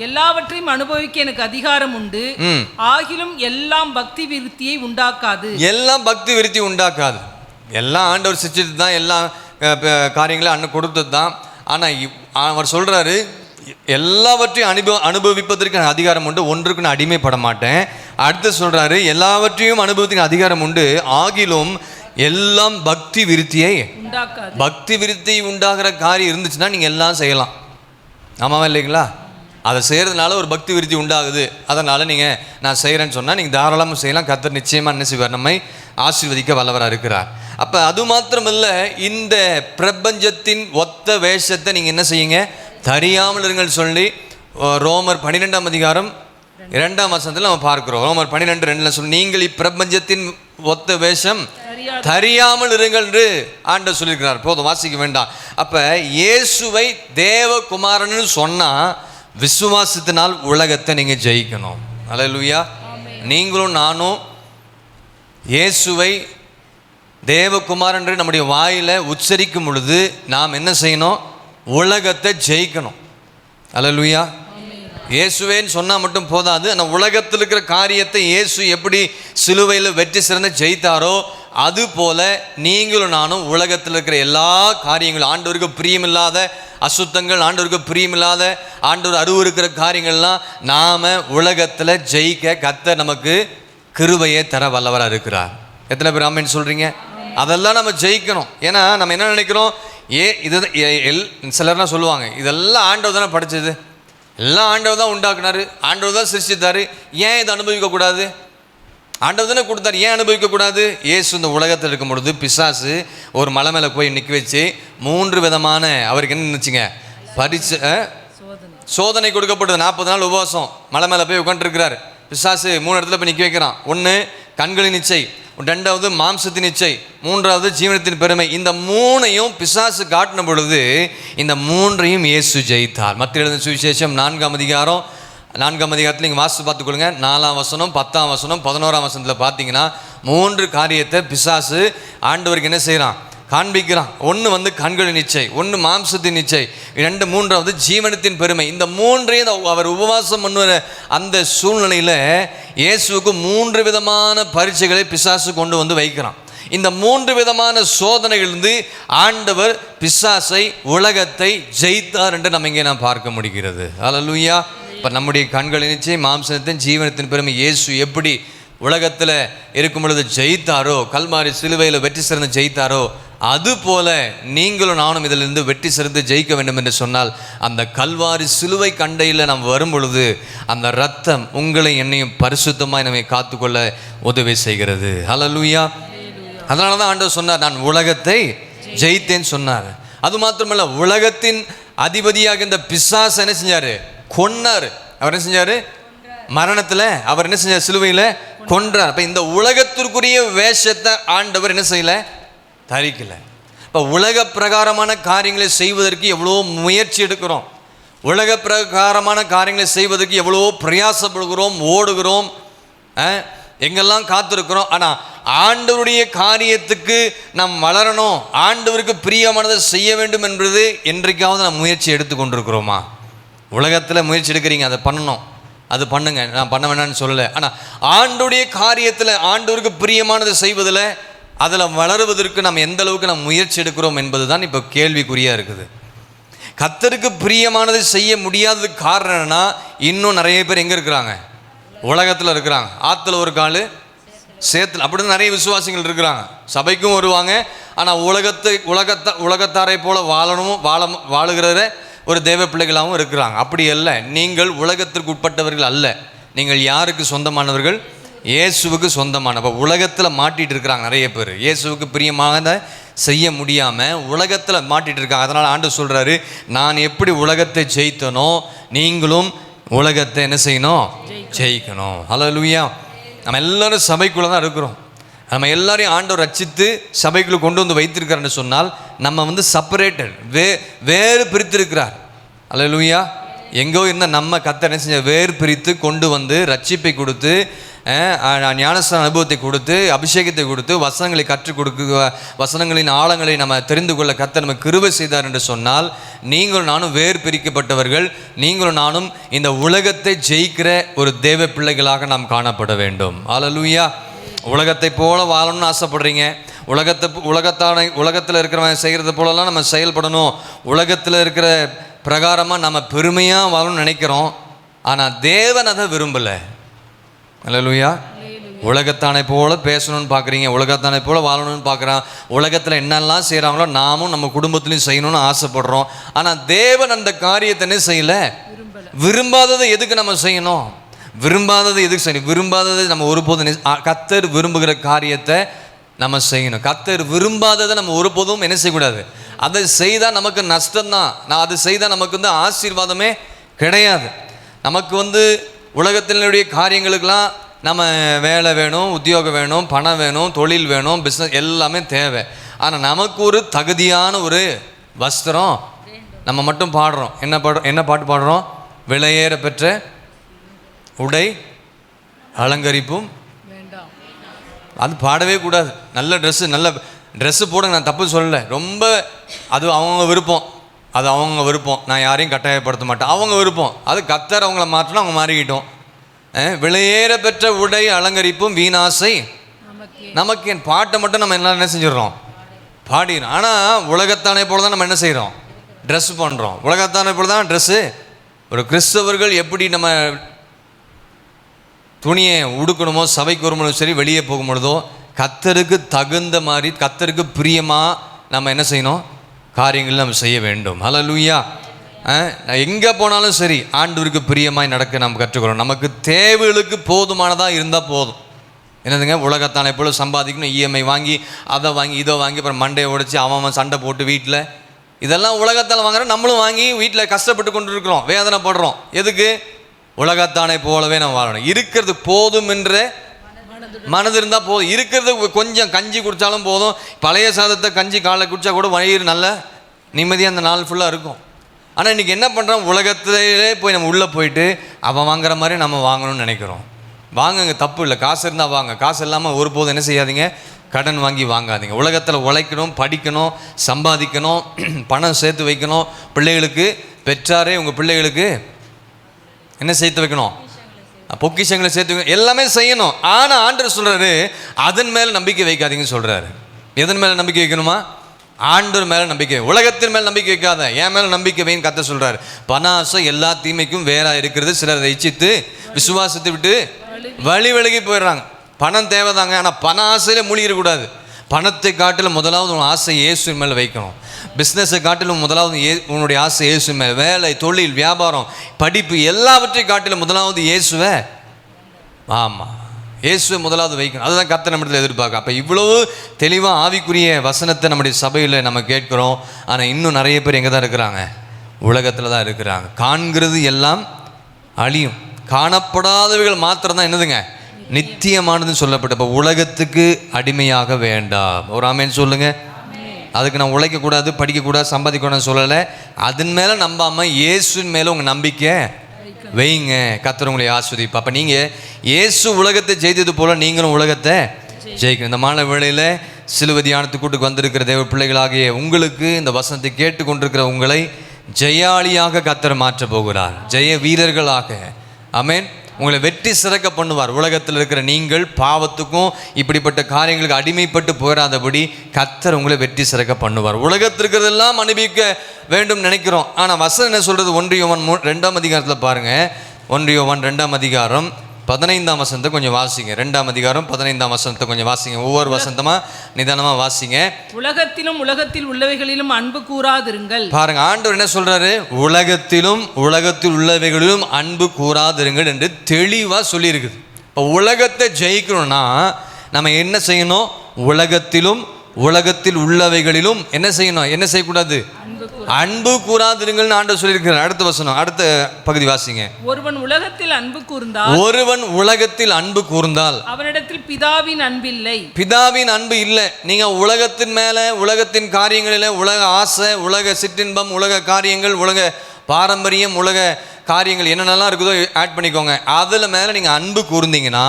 எல்லாவற்றையும் அனுபவிக்க எனக்கு அதிகாரம் உண்டு, ஆகிலும் எல்லாம் பக்தி விருத்தியை உண்டாக்காது. எல்லாம் பக்தி விருத்தி உண்டாக்காது. எல்லாம் ஆண்டவர் சிரிச்சது தான், எல்லா காரியங்களும் அண்ணன் கொடுத்தது தான். ஆனா அவர் சொல்றாரு, எல்லாவற்றையும் அனுபவிப்பதற்கு அதிகாரம் உண்டு, ஒன்றுக்கு நான் அடிமைப்பட மாட்டேன். அடுத்து சொல்றாரு, எல்லாவற்றையும் அனுபவத்துக்கு அதிகாரம் உண்டு, ஆகிலும் எல்லாம் பக்தி விருத்தியை உண்டாக்காது. பக்தி விருத்தி உண்டாகிற காரியம் இருந்துச்சுன்னா நீங்கள் எல்லாம் செய்யலாம். ஆமாவா இல்லைங்களா? அதை செய்கிறதுனால ஒரு பக்தி விருத்தி உண்டாகுது, அதனால் நீங்கள் நான் செய்கிறேன்னு சொன்னால் நீங்கள் தாராளமாக செய்யலாம். கர்த்தர் நிச்சயமாக என்ன செய்வார், நம்மை ஆசீர்வதிக்க வல்லவராக இருக்கிறார். அப்போ அது மாத்திரமல்ல, இந்த பிரபஞ்சத்தின் ஒத்த வேஷத்தை நீங்கள் என்ன செய்யுங்க, தெரியாமல் இருங்கள் சொல்லி ரோமர் 12ஆம் அதிகாரம் 2ஆம் வசனத்தில் நம்ம பார்க்கிறோம். ரோமர் 12:2 சொல்லி, நீங்கள் இப்பிரபஞ்சத்தின் ஒத்த வேஷம் தெரியாமல் இருங்கள் என்று ஆண்டவர் சொல்லியிருக்கிறார். போதும், வாசிக்க வேண்டாம். அப்போ இயேசுவை தேவகுமாரன்னு சொன்னால் விசுவாசத்தினால் உலகத்தை நீங்கள் ஜெயிக்கணும். அல்லேலூயா. நீங்களும் நானும் இயேசுவை தேவகுமாரன் என்று நம்முடைய வாயில் உச்சரிக்கும் பொழுது நாம் என்ன செய்யணும், உலகத்தை ஜெயிக்கணும். அல்லேலூயா. இயேசுவேன்னு சொன்னால் மட்டும் போதாது, அந்த உலகத்தில் இருக்கிற காரியத்தை இயேசு எப்படி சிலுவையில் வெற்றி சிறந்து ஜெயித்தாரோ அது போல நீங்களும் நானும் உலகத்தில் இருக்கிற எல்லா காரியங்களும், ஆண்டவருக்கு பிரியமில்லாத அசுத்தங்கள், ஆண்டவருக்கு பிரியமில்லாத ஆண்டவர் அருவருக்கிற காரியங்கள்லாம் நாம் உலகத்தில் ஜெயிக்க கர்த்தர் நமக்கு கிருபையை தர வல்லவராக இருக்கிறார். எத்தனை பேர் ஆமென் சொல்கிறீங்க? அதெல்லாம் நம்ம ஜெயிக்கணும். ஏன்னா நம்ம என்ன நினைக்கிறோம், சிலர்லாம் சொல்லுவாங்க, இதெல்லாம் ஆண்டவர் தானே படைச்சது, எல்லாம் ஆண்டவர் தான் உண்டாக்குனாரு, ஆண்டவர் தான் சிருஷ்டித்தாரு, ஏன் இதை அனுபவிக்கக்கூடாது, ஆண்டவர் தானே கொடுத்தாரு, ஏன் அனுபவிக்கக்கூடாது? இயேசு இந்த உலகத்தில் இருக்கும் பொழுது பிசாசு ஒரு மலை மேலே போய் நிற்க வச்சு 3 விதமான அவருக்கு என்ன நினச்சிங்க, சோதனை கொடுக்கப்படுது. 40 நாள் உபவாசம், மலை மேலே போய் உட்காந்துருக்கிறார். பிசாசு 3 இடத்துல போய் நிற்க வைக்கிறான். 1 கண்களின் இச்சை, 2வது மாம்சத்தின் இச்சை, 3வது ஜீவனத்தின் பெருமை. இந்த 3ஐயும் பிசாசு காட்டின பொழுது இந்த 3ஐயும் இயேசு ஜெயித்தார். மத்திய எழுதின சுவிசேஷம் 4ஆம் அதிகாரத்தில் நீங்கள் வாசித்து பார்த்துக்கொள்ளுங்க. 4ஆம் வசனம், 10ஆம் வசனம், 11ஆம் வசனத்தில் பார்த்தீங்கன்னா 3 காரியத்தை பிசாசு ஆண்டவருக்கு என்ன செய்கிறான், காண்பிக்கிறான். 1 கண்களின் இச்சை, 1 மாம்சத்தின் இச்சை, 3வது ஜீவனத்தின் பெருமை. இந்த 3ஐயும் அவர் உபவாசம் பண்ணுற அந்த சூழ்நிலையில் இயேசுவுக்கு 3 விதமான பரீட்சைகளை பிசாசு கொண்டு வந்து வைக்கிறான். இந்த 3 விதமான சோதனைகளிலிருந்து ஆண்டவர் பிசாசை, உலகத்தை ஜெயித்தார் என்று நம்ம இங்கே நாம் பார்க்க முடிகிறது. அல்லேலூயா. இப்போ நம்முடைய கண்களின் இச்சை, மாம்சத்தின், ஜீவனத்தின் பெருமை இயேசு எப்படி உலகத்தில் இருக்கும் பொழுது ஜெயித்தாரோ, கல்வாரி சிலுவையில் வெற்றி சிறந்து ஜெயித்தாரோ, அதுபோல நீங்களும் நானும் இதிலிருந்து வெற்றி சிறந்து ஜெயிக்க வேண்டும் என்று சொன்னால் அந்த கல்வாரி சிலுவை கண்டையில் நாம் வரும் பொழுது அந்த இரத்தம் உங்களை என்னையும் பரிசுத்தமாய் நம்மை காத்துக்கொள்ள உதவி செய்கிறது. ஹல்லேலூயா. அதனால தான் ஆண்டவர் சொன்னார், நான் உலகத்தை ஜெயித்தேன்னு சொன்னார். அது மாத்திரமல்ல, உலகத்தின் அதிபதியாக இந்த பிசாசு என்ன செஞ்சாரு? கொன்னார். அவர் என்ன செஞ்சாரு? மரணத்தில் அவர் என்ன செஞ்சார்? சிலுவையில் கொன்றார். அப்போ இந்த உலகத்திற்குரிய வேஷத்தை ஆண்டவர் என்ன செய்யலை? தரிக்கல. இப்போ உலக பிரகாரமான காரியங்களை செய்வதற்கு எவ்வளோ முயற்சி எடுக்கிறோம், உலக பிரகாரமான காரியங்களை செய்வதற்கு எவ்வளோ பிரயாசப்படுகிறோம், ஓடுகிறோம், எங்கெல்லாம் காத்திருக்கிறோம். ஆனால் ஆண்டவருடைய காரியத்துக்கு நாம் வளரணும், ஆண்டவருக்கு பிரியமானதை செய்ய வேண்டும் என்பது என்றைக்காவது நாம் முயற்சி எடுத்து கொண்டிருக்கிறோமா? உலகத்தில் முயற்சி எடுக்கிறீங்க, அதை பண்ணணும், அது பண்ணுங்க, நான் பண்ண வேணான்னு சொல்லலை. ஆனால் ஆண்டவருடைய காரியத்தில் ஆண்டவருக்கு பிரியமானதை செய்வதில் அதில் வளருவதற்கு நம்ம எந்த அளவுக்கு நம்ம முயற்சி எடுக்கிறோம் என்பது தான் இப்போ கேள்விக்குறியாக இருக்குது. கர்த்தருக்கு பிரியமானதை செய்ய முடியாததுக்கு காரணம் என்னன்னா, இன்னும் நிறைய பேர் எங்கே இருக்கிறாங்க? உலகத்தில் இருக்கிறாங்க. ஆற்றுல ஒரு கால் சேத்துல, அப்படின்னு நிறைய விசுவாசிகள் இருக்கிறாங்க. சபைக்கும் வருவாங்க, ஆனால் உலகத்தாரை போல வாழுகிற ஒரு தேவ பிள்ளைகளாகவும் இருக்கிறாங்க. அப்படி அல்ல, நீங்கள் உலகத்திற்கு உட்பட்டவர்கள் அல்ல. நீங்கள் யாருக்கு சொந்தமானவர்கள்? இயேசுவுக்கு சொந்தமான. அப்போ உலகத்தில் மாட்டிகிட்டு இருக்கிறாங்க நிறைய பேர். இயேசுவுக்கு பிரியமாக செய்ய முடியாமல் உலகத்தில் மாட்டிகிட்டு இருக்காங்க. அதனால் ஆண்டவர் சொல்கிறாரு, நான் எப்படி உலகத்தை ஜெயித்தனோ நீங்களும் உலகத்தை என்ன செய்யணும்? ஜெயிக்கணும். ஹல்லேலூயா. நம்ம எல்லோரும் சபைக்குள்ளே தான் இருக்கிறோம். நம்ம எல்லாரையும் ஆண்டவர் ரட்சித்து சபைக்குள்ளே கொண்டு வந்து வைத்திருக்கிறான்னு சொன்னால் நம்ம செப்பரேட்டட், வேறு பிரித்திருக்கிறார். ஹல்லேலூயா. எங்கோ இருந்தால் நம்ம கர்த்தர் என்ன செஞ்ச? வேறு பிரித்து கொண்டு வந்து ரட்சிப்பை கொடுத்து, ஞானஸ்தான அனுபவத்தை கொடுத்து, அபிஷேகத்தை கொடுத்து, வசனங்களை கற்றுக் கொடுக்க, வசனங்களின் ஆழங்களை நம்ம தெரிந்து கொள்ள கர்த்தர் நம்ம கிருபை செய்தார் என்று சொன்னால், நீங்களும் நானும் வேறு பிரிக்கப்பட்டவர்கள். நீங்களும் நானும் இந்த உலகத்தை ஜெயிக்கிற ஒரு தேவ பிள்ளைகளாக நாம் காணப்பட வேண்டும். ஹல்லேலூயா. உலகத்தை போல வாழணும்னு ஆசைப்படுறீங்க. உலகத்தில் இருக்கிறவங்க செய்கிறத போலலாம் நம்ம செயல்படணும், உலகத்தில் இருக்கிற பிரகாரமாக நம்ம பெருமையாக வாழணும்னு நினைக்கிறோம். ஆனால் தேவன் அதை விரும்பலை. ஹல்லேலூயா. உலகத்தானை போல பேசணும்னு பார்க்குறீங்க, உலகத்தானை போல வாழணும்னு பார்க்குறான். உலகத்தில் என்னெல்லாம் செய்கிறாங்களோ நாமும் நம்ம குடும்பத்துலையும் செய்யணும்னு ஆசைப்படுறோம். ஆனால் தேவன் அந்த காரியத்தை என்ன செய்யலை? விரும்பாததை எதுக்கு நம்ம செய்யணும்? விரும்பாதது எதுக்கு செய்யணும்? விரும்பாதது நம்ம ஒருபோதும், கர்த்தர் விரும்புகிற காரியத்தை நம்ம செய்யணும். கர்த்தர் விரும்பாததை நம்ம ஒருபோதும் என்ன செய்யக்கூடாது. அதை செய்தால் நமக்கு நஷ்டம்தான். அது செய்தால் நமக்கு ஆசீர்வாதமே கிடையாது. நமக்கு உலகத்தினுடைய காரியங்களுக்கெல்லாம் நம்ம வேலை வேணும், உத்தியோகம் வேணும், பணம் வேணும், தொழில் வேணும், பிஸ்னஸ் எல்லாமே தேவை. ஆனால் நமக்கு ஒரு தகுதியான ஒரு வஸ்திரம் நம்ம மட்டும் பாடுறோம். என்ன பாட்டு பாடுறோம்? விலையேற பெற்ற உடை அலங்கரிப்பும் வேண்டாம். அது பாடவே கூடாது. நல்ல ட்ரெஸ்ஸு போடுங்க, நான் தப்பு சொல்லலை. ரொம்ப அது அவங்க விருப்பம், நான் யாரையும் கட்டாயப்படுத்த மாட்டேன். அவங்க விருப்பம், அது கர்த்தர் அவங்கள மாற்றணும், அவங்க மாறிக்கிட்டோம். விலையேற பெற்ற உடை அலங்கரிப்பும் வீணாசை நமக்கு. என் பாட்டை மட்டும் நம்ம என்ன செஞ்சிடறோம்? பாடிடுறோம். ஆனால் உலகத்தானே போல தான் நம்ம என்ன செய்கிறோம்? ட்ரெஸ் பண்ணுறோம். உலகத்தானே போல தான் ட்ரெஸ்ஸு. ஒரு கிறிஸ்தவர்கள் எப்படி நம்ம துணியை உடுக்கணுமோ, சபைக்கு வரும்போதும் சரி, வெளியே போகும்பொழுதோ கர்த்தருக்கு தகுந்த மாதிரி, கர்த்தருக்கு பிரியமாக நம்ம என்ன செய்யணும்? காரியங்கள் நம்ம செய்ய வேண்டும். ஹல்லேலூயா. எங்கே போனாலும் சரி ஆண்டவருக்கு பிரியமாய் நடக்க நம்ம கற்றுக்கிறோம். நமக்கு தேவைகளுக்கு போதுமானதாக இருந்தால் போதும். என்னதுங்க? உலகத்தானே போல சம்பாதிக்கணும், இஎம்ஐ வாங்கி, அதை வாங்கி, இதை வாங்கி, அப்புறம் மண்டையை உடைச்சி அவன் சண்டை போட்டு வீட்டில், இதெல்லாம் உலகத்தால் வாங்குறோம். நம்மளும் வாங்கி வீட்டில் கஷ்டப்பட்டு கொண்டு இருக்கிறோம், வேதனைப்படுறோம். எதுக்கு? உலகத்தானே போலவே நம்ம வாழணும். இருக்கிறது போதும் என்ற மனது இருந்தால் போதும். இருக்கிறது கொஞ்சம் கஞ்சி குடித்தாலும் போதும். பழைய சாதத்தை கஞ்சி காலை குடித்தா கூட வயிறு நல்ல நிம்மதியாக அந்த நாள் ஃபுல்லாக இருக்கும். ஆனால் இன்றைக்கி என்ன பண்ணுறோம்? உலகத்திலே போய் நம்ம உள்ளே போயிட்டு அவன் வாங்குற மாதிரி நம்ம வாங்கணும்னு நினைக்கிறோம். வாங்குங்க, தப்பு இல்லை. காசு இருந்தால் வாங்க. காசு இல்லாமல் ஒருபோதும் என்ன செய்யாதீங்க? கடன் வாங்கி வாங்காதீங்க. உலகத்தில் உழைக்கணும், படிக்கணும், சம்பாதிக்கணும், பணம் சேர்த்து வைக்கணும். பிள்ளைகளுக்கு பெற்றாரே உங்கள் பிள்ளைகளுக்கு என்ன சேர்த்து வைக்கணும்? பொக்கிஷங்களை சேர்த்து வைக்கணும், எல்லாமே செய்யணும். ஆனால் ஆண்டவர் சொல்கிறாரு, அதன் மேலே நம்பிக்கை வைக்காதீங்கன்னு சொல்கிறாரு. எதன் மேலே நம்பிக்கை வைக்கணுமா? ஆண்டவர் மேலே நம்பிக்கை. உலகத்தின் மேல் நம்பிக்கை வைக்காத, என் மேலே நம்பிக்கை வைன்னு கர்த்தர் சொல்கிறார். பண ஆசை எல்லா தீமைக்கும் வேறாக இருக்கிறது. சிலர் அதை இச்சித்து விசுவாசத்தை விட்டு வழி விலகி போயிடுறாங்க. பணம் தேவைதாங்க, ஆனால் பண ஆசையிலே மூழ்கிடக்கூடாது. பணத்தை காட்டிலும் முதலாவது உன் ஆசை இயேசுவின் மேலே வைக்கணும். பிஸ்னஸை காட்டிலும் முதலாவது உன்னுடைய ஆசை இயேசுவின் மேலே. வேலை, தொழில், வியாபாரம், படிப்பு எல்லாவற்றை காட்டிலும் முதலாவது இயேசுவை, ஆமாம், இயேசுவை முதலாவது வைக்கணும். அதுதான் கர்த்தர் நம்மிடத்தில் எதிர்பார்க்க. அப்போ இவ்வளவு தெளிவாக ஆவிக்குரிய வசனத்தை நம்முடைய சபையில் நம்ம கேட்குறோம். ஆனால் இன்னும் நிறைய பேர் எங்கே தான் இருக்கிறாங்க? உலகத்தில் தான் இருக்கிறாங்க. காண்கிறது எல்லாம் அழியும், காணப்படாதவைகள் மாத்திரம் தான் என்னதுங்க? நித்தியமானதுன்னு சொல்லப்பட்ட. இப்போ உலகத்துக்கு அடிமையாக வேண்டாம். ஒரு ஆமேன்னு சொல்லுங்க. அதுக்கு நான் உழைக்கக்கூடாது, படிக்கக்கூடாது, சம்பாதிக்கக்கூடாதுன்னு சொல்லலை. அதன் மேலே நம்பாமல் இயேசுவின் மேலே உங்கள் நம்பிக்கை வைங்க. கர்த்தர் உங்களை ஆஸ்வதிப்பா. அப்போ நீங்கள் இயேசு உலகத்தை ஜெயித்தது போல் நீங்களும் உலகத்தை ஜெயிக்கணும். இந்த மாலை வேளையில் சிலுவை தியானத்துக்கு கூட்டுக்கு வந்திருக்கிற தேவ பிள்ளைகளாகிய உங்களுக்கு இந்த வசனத்தை கேட்டுக்கொண்டிருக்கிற உங்களை ஜெயாளியாக கர்த்தர் மாற்ற போகிறார், ஜெய வீரர்களாக. ஆமென். உங்களை வெற்றி சிறக்க பண்ணுவார். உலகத்தில் இருக்கிற நீங்கள் பாவத்துக்கும் இப்படிப்பட்ட காரியங்களுக்கு அடிமைப்பட்டு போயிடாதபடி கர்த்தர் உங்களை வெற்றி சிறக்க பண்ணுவார். உலகத்தில் இருக்கிறதெல்லாம் அனுபவிக்க வேண்டும் நினைக்கிறோம். ஆனால் வசனம் என்ன சொல்கிறது? 1 யோவான் 2ஆம் அதிகாரத்தில் பாருங்கள். 1 யோவான் 2ஆம் அதிகாரம் 15ஆம் வசனத்தை கொஞ்சம் வாசிங்க. 2ஆம் அதிகாரம் 15ஆம் வசனத்தை கொஞ்சம் வாசிங்க. ஒவ்வொரு வசனமாக நிதானமாக வாசிங்க. உலகத்திலும் உலகத்தில் உள்ளவைகளிலும் அன்பு கூறாதிருங்கள். பாருங்க, ஆண்டவர் என்ன சொல்றாரு? உலகத்திலும் உலகத்தில் உள்ளவைகளிலும் அன்பு கூறாதிருங்கள் என்று தெளிவாக சொல்லியிருக்குது. இப்போ உலகத்தை ஜெயிக்கணும்னா நம்ம என்ன செய்யணும்? உலகத்திலும் உலகத்தில் உள்ளவைகளிலும் என்ன செய்யணும்? என்ன செய்யக்கூடாது? அன்பு கூறாதிருங்கள் ஆண்டவர் சொல்லியிருக்கிறார். அடுத்த வசனம், அடுத்த பகுதி வாசிங்க. ஒருவன் உலகத்தில் அன்பு கூர்ந்தால், ஒருவன் உலகத்தில் அன்பு கூர்ந்தால் அவனிடத்தில் பிதாவின் அன்பில்லை. பிதாவின் அன்பு இல்லை. நீங்க உலகத்தின் மேல, உலகத்தின் காரியங்களில், உலக ஆசை, உலக சிற்றின்பம், உலக காரியங்கள், உலக பாரம்பரியம், உலக காரியங்கள் என்னென்னலாம் இருக்குதோ ஆட் பண்ணிக்கோங்க. அதில் மேலே நீங்கள் அன்பு கூர்ந்தீங்கன்னா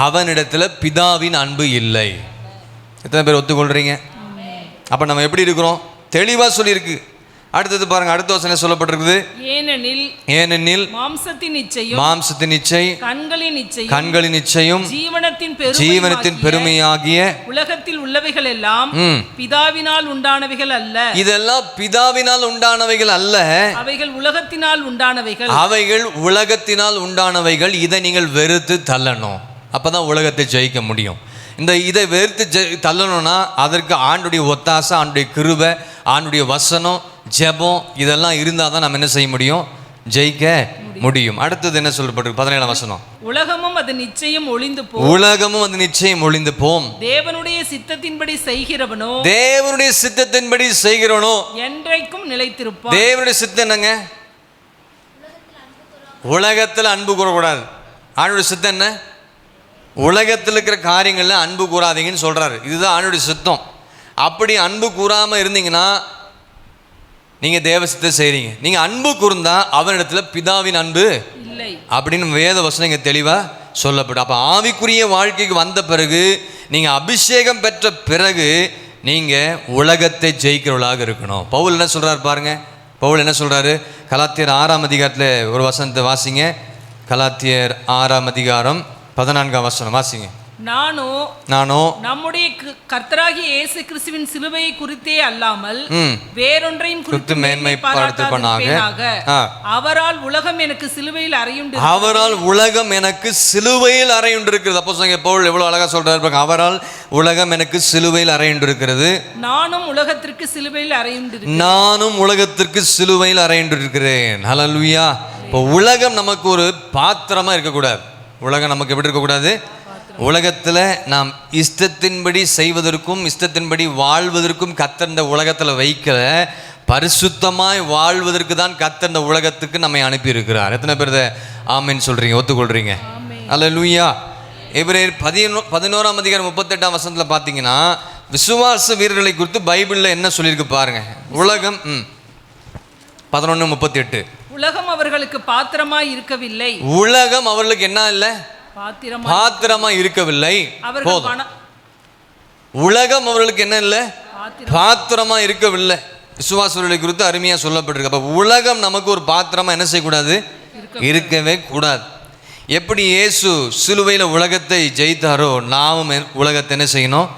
அவனிடத்தில் பிதாவின் அன்பு இல்லை. எத்தனை பேர் ஒத்துக்கொள்றீங்க? அப்போ நம்ம எப்படி இருக்கிறோம்? தெளிவாக சொல்லியிருக்கு. அடுத்தது பாருங்க, அடுத்த வசனம் சொல்லப்பட்டிருக்குது. ஏனெனில் மாம்சத்தின் இச்சை, கண்களின் இச்சையும், ஜீவனத்தின் பெருமையாகிய உலகத்தில் உள்ளவைகள் எல்லாம் பிதாவினால் உண்டானவைகள் அல்ல. இதெல்லாம் பிதாவினால் உண்டானவைகள் அல்ல, அவைகள் உலகத்தினால் உண்டானவைகள். அவைகள் உலகத்தினால் உண்டானவைகள். இதை நீங்கள் வெறுத்து தள்ளணும். அப்பதான் உலகத்தை ஜெயிக்க முடியும். இதை வெறுத்து தள்ளணும்னா அதற்கு ஆண்டுடைய ஒத்தாசை, ஆண்டுடைய கிருபை, ஆண்டுடைய வசனம், ஜெபம் இதெல்லாம் இருந்தால் தான் நம்ம என்ன செய்ய முடியும்? ஜெயிக்க முடியும். அடுத்தது என்ன சொல்லப்பட்டிருக்கு? 17ஆம் வசனம். உலகமும் அது நிச்சயம் ஒளிந்து போம். உலகமும் அது நிச்சயம் ஒளிந்து போம். தேவனுடைய சித்தத்தின்படி செய்கிறவனோ, தேவனுடைய சித்தத்தின்படி செய்கிறவனோ என்றைக்கும் நிலைத்திருப்பான். தேவனுடைய சித்தம் என்னங்க? உலகத்தில் அன்பு கூறக்கூடாது. ஆண்டுடைய சித்தம் என்ன? உலகத்தில் இருக்கிற காரியங்களில் அன்பு கூறாதீங்கன்னு சொல்கிறாரு. இதுதான் ஆண்டுடைய சித்தம். அப்படி அன்பு கூறாமல் இருந்தீங்கன்னா நீங்கள் தேவ சித்தத்தை செய்கிறீங்க. நீங்கள் அன்பு கூர்ந்தா அவனிடத்தில் பிதாவின் அன்பு இல்லை அப்படின்னு வேத வசனம் இங்கே தெளிவாக சொல்லப்படும். அப்போ ஆவிக்குரிய வாழ்க்கைக்கு வந்த பிறகு, நீங்கள் அபிஷேகம் பெற்ற பிறகு நீங்கள் உலகத்தை ஜெயிக்கிறவர்களாக இருக்கணும். பவுல் என்ன சொல்கிறார் பாருங்க. பவுல் என்ன சொல்கிறாரு? கலாத்தியர் 6ஆம் அதிகாரத்தில் ஒரு வசனத்தை வாசிங்க. கலாத்தியர் 6ஆம் அதிகாரம் 14ஆம் வசனம் வாசிங்க. நானோ நம்முடைய கர்த்தராகிய இயேசு கிறிஸ்துவின் சிலுவையை குறித்தே அல்லாமல் வேறொன்றையும் குறித்து மேன்மை பாராட்டுவனாக, அவரால் உலகம் எனக்கு சிலுவையில் அறையுண்டு, அவரால் உலகம் எனக்கு சிலுவையில் அறையுண்டிருக்கிறது. அப்போஸ்தலனாகிய பவுல் எவ்வளவு அழகா சொல்றாரு. அவரால் உலகம் எனக்கு சிலுவையில் அறையுண்டிருக்கிறது, நானும் உலகத்திற்கு சிலுவையில் அறையுண்டிருக்கிறேன், நானும் உலகத்திற்கு சிலுவையில் அறையுண்டிருக்கிறேன். ஹல்லேலூயா. இப்போ உலகம் நமக்கு ஒரு பாத்திரமா இருக்கக்கூடாது. உலகம் நமக்கு எப்படி இருக்கக்கூடாது? உலகத்தில் நாம் இஷ்டத்தின்படி செய்வதற்கும் இஷ்டத்தின்படி வாழ்வதற்கும் கர்த்தர் இந்த உலகத்தில் வைக்கிற, பரிசுத்தமாய் வாழ்வதற்கு தான் கர்த்தர் இந்த உலகத்துக்கு நம்மை அனுப்பியிருக்கிறார். எத்தனை பேர் ஆமென் சொல்கிறீங்க, ஒத்துக்கொள்கிறீங்க? அல்லேலூயா. எபிரேயர் 11ஆம் அதிகாரம் 38ஆம் வசனத்தில் பார்த்தீங்கன்னா விசுவாச வீரர்களை குறித்து பைபிளில் என்ன சொல்லியிருக்கு பாருங்க. உலகம் 11:38. உலகம் அவர்களுக்கு பாத்திரமாய் இருக்கவில்லை. உலகம் அவர்களுக்கு என்ன இல்லை? பாத்திரமா இருக்கவில்லை. உலகம் அவர்களுக்கு என்ன இல்லை? பாத்திரமா இருக்கவில்லை. விசுவாசங்களை குறித்து அருமையா சொல்லப்பட்டிருக்கு. அப்ப உலகம் நமக்கு ஒரு பாத்திரமா என்ன செய்யக்கூடாது? இருக்கவே கூடாது. எப்படி இயேசு சிலுவையில் உலகத்தை ஜெயித்தாரோ நாமும் உலகத்தை என்ன செய்யணும்?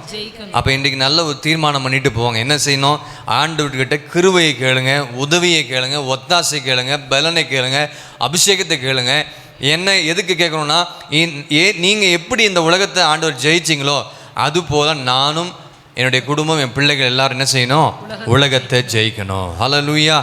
அப்போ இன்றைக்கு நல்ல ஒரு தீர்மானம் பண்ணிட்டு போவாங்க. என்ன செய்யணும்? ஆண்டவர்கிட்ட கிருபையை கேளுங்க, உதவியை கேளுங்க, ஒத்தாசை கேளுங்க, பலனை கேளுங்க, அபிஷேகத்தை கேளுங்க. என்ன எதுக்கு கேட்கணும்னா, நீங்கள் எப்படி இந்த உலகத்தை ஆண்டவர் ஜெயிச்சிங்களோ அதுபோல் நானும் என்னுடைய குடும்பம் என் பிள்ளைகள் எல்லாரும் என்ன செய்யணும்? உலகத்தை ஜெயிக்கணும். ஹல்லேலூயா.